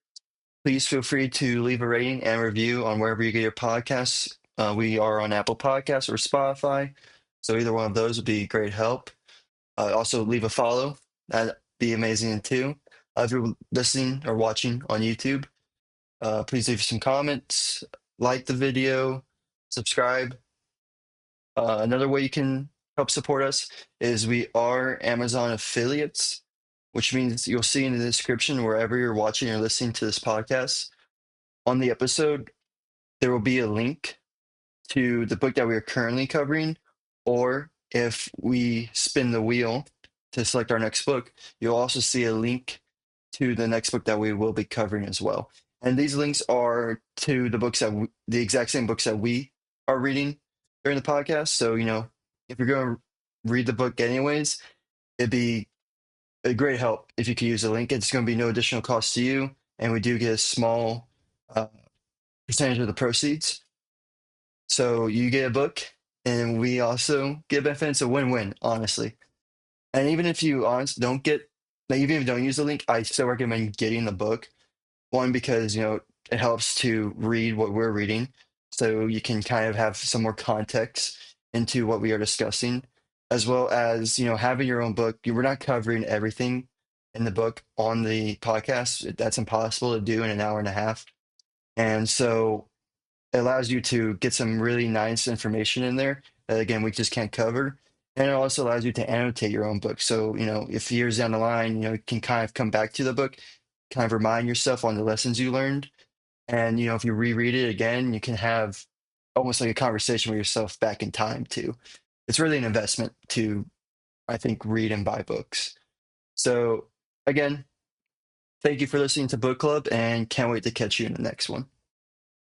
please feel free to leave a rating and review on wherever you get your podcasts. We are on Apple Podcasts or Spotify, so either one of those would be great help. Also, leave a follow. That'd be amazing too. If you're listening or watching on YouTube, please leave some comments, like the video, subscribe. Another way you can help support us is we are Amazon affiliates, which means you'll see in the description wherever you're watching or listening to this podcast on the episode, there will be a link to the book that we are currently covering, or if we spin the wheel to select our next book, you'll also see a link to the next book that we will be covering as well. And these links are to the books that the exact same books that we are reading during the podcast. So, if you're going to read the book anyways, it'd be a great help if you could use the link. It's going to be no additional cost to you, and we do get a small uh, percentage of the proceeds. So you get a book, and we also get a benefit. It's a win-win, honestly. And even if you don't get, like, even if you don't use the link, I still recommend getting the book. One, because it helps to read what we're reading, so you can kind of have some more context into what we are discussing, as well as having your own book. We're not covering everything in the book on the podcast. That's impossible to do in an hour and a half, and so it allows you to get some really nice information in there that again we just can't cover. And it also allows you to annotate your own book. So, if years down the line, you can kind of come back to the book, kind of remind yourself on the lessons you learned. And, if you reread it again, you can have almost like a conversation with yourself back in time too. It's really an investment to, I think, read and buy books. So again, thank you for listening to Book Club and can't wait to catch you in the next one.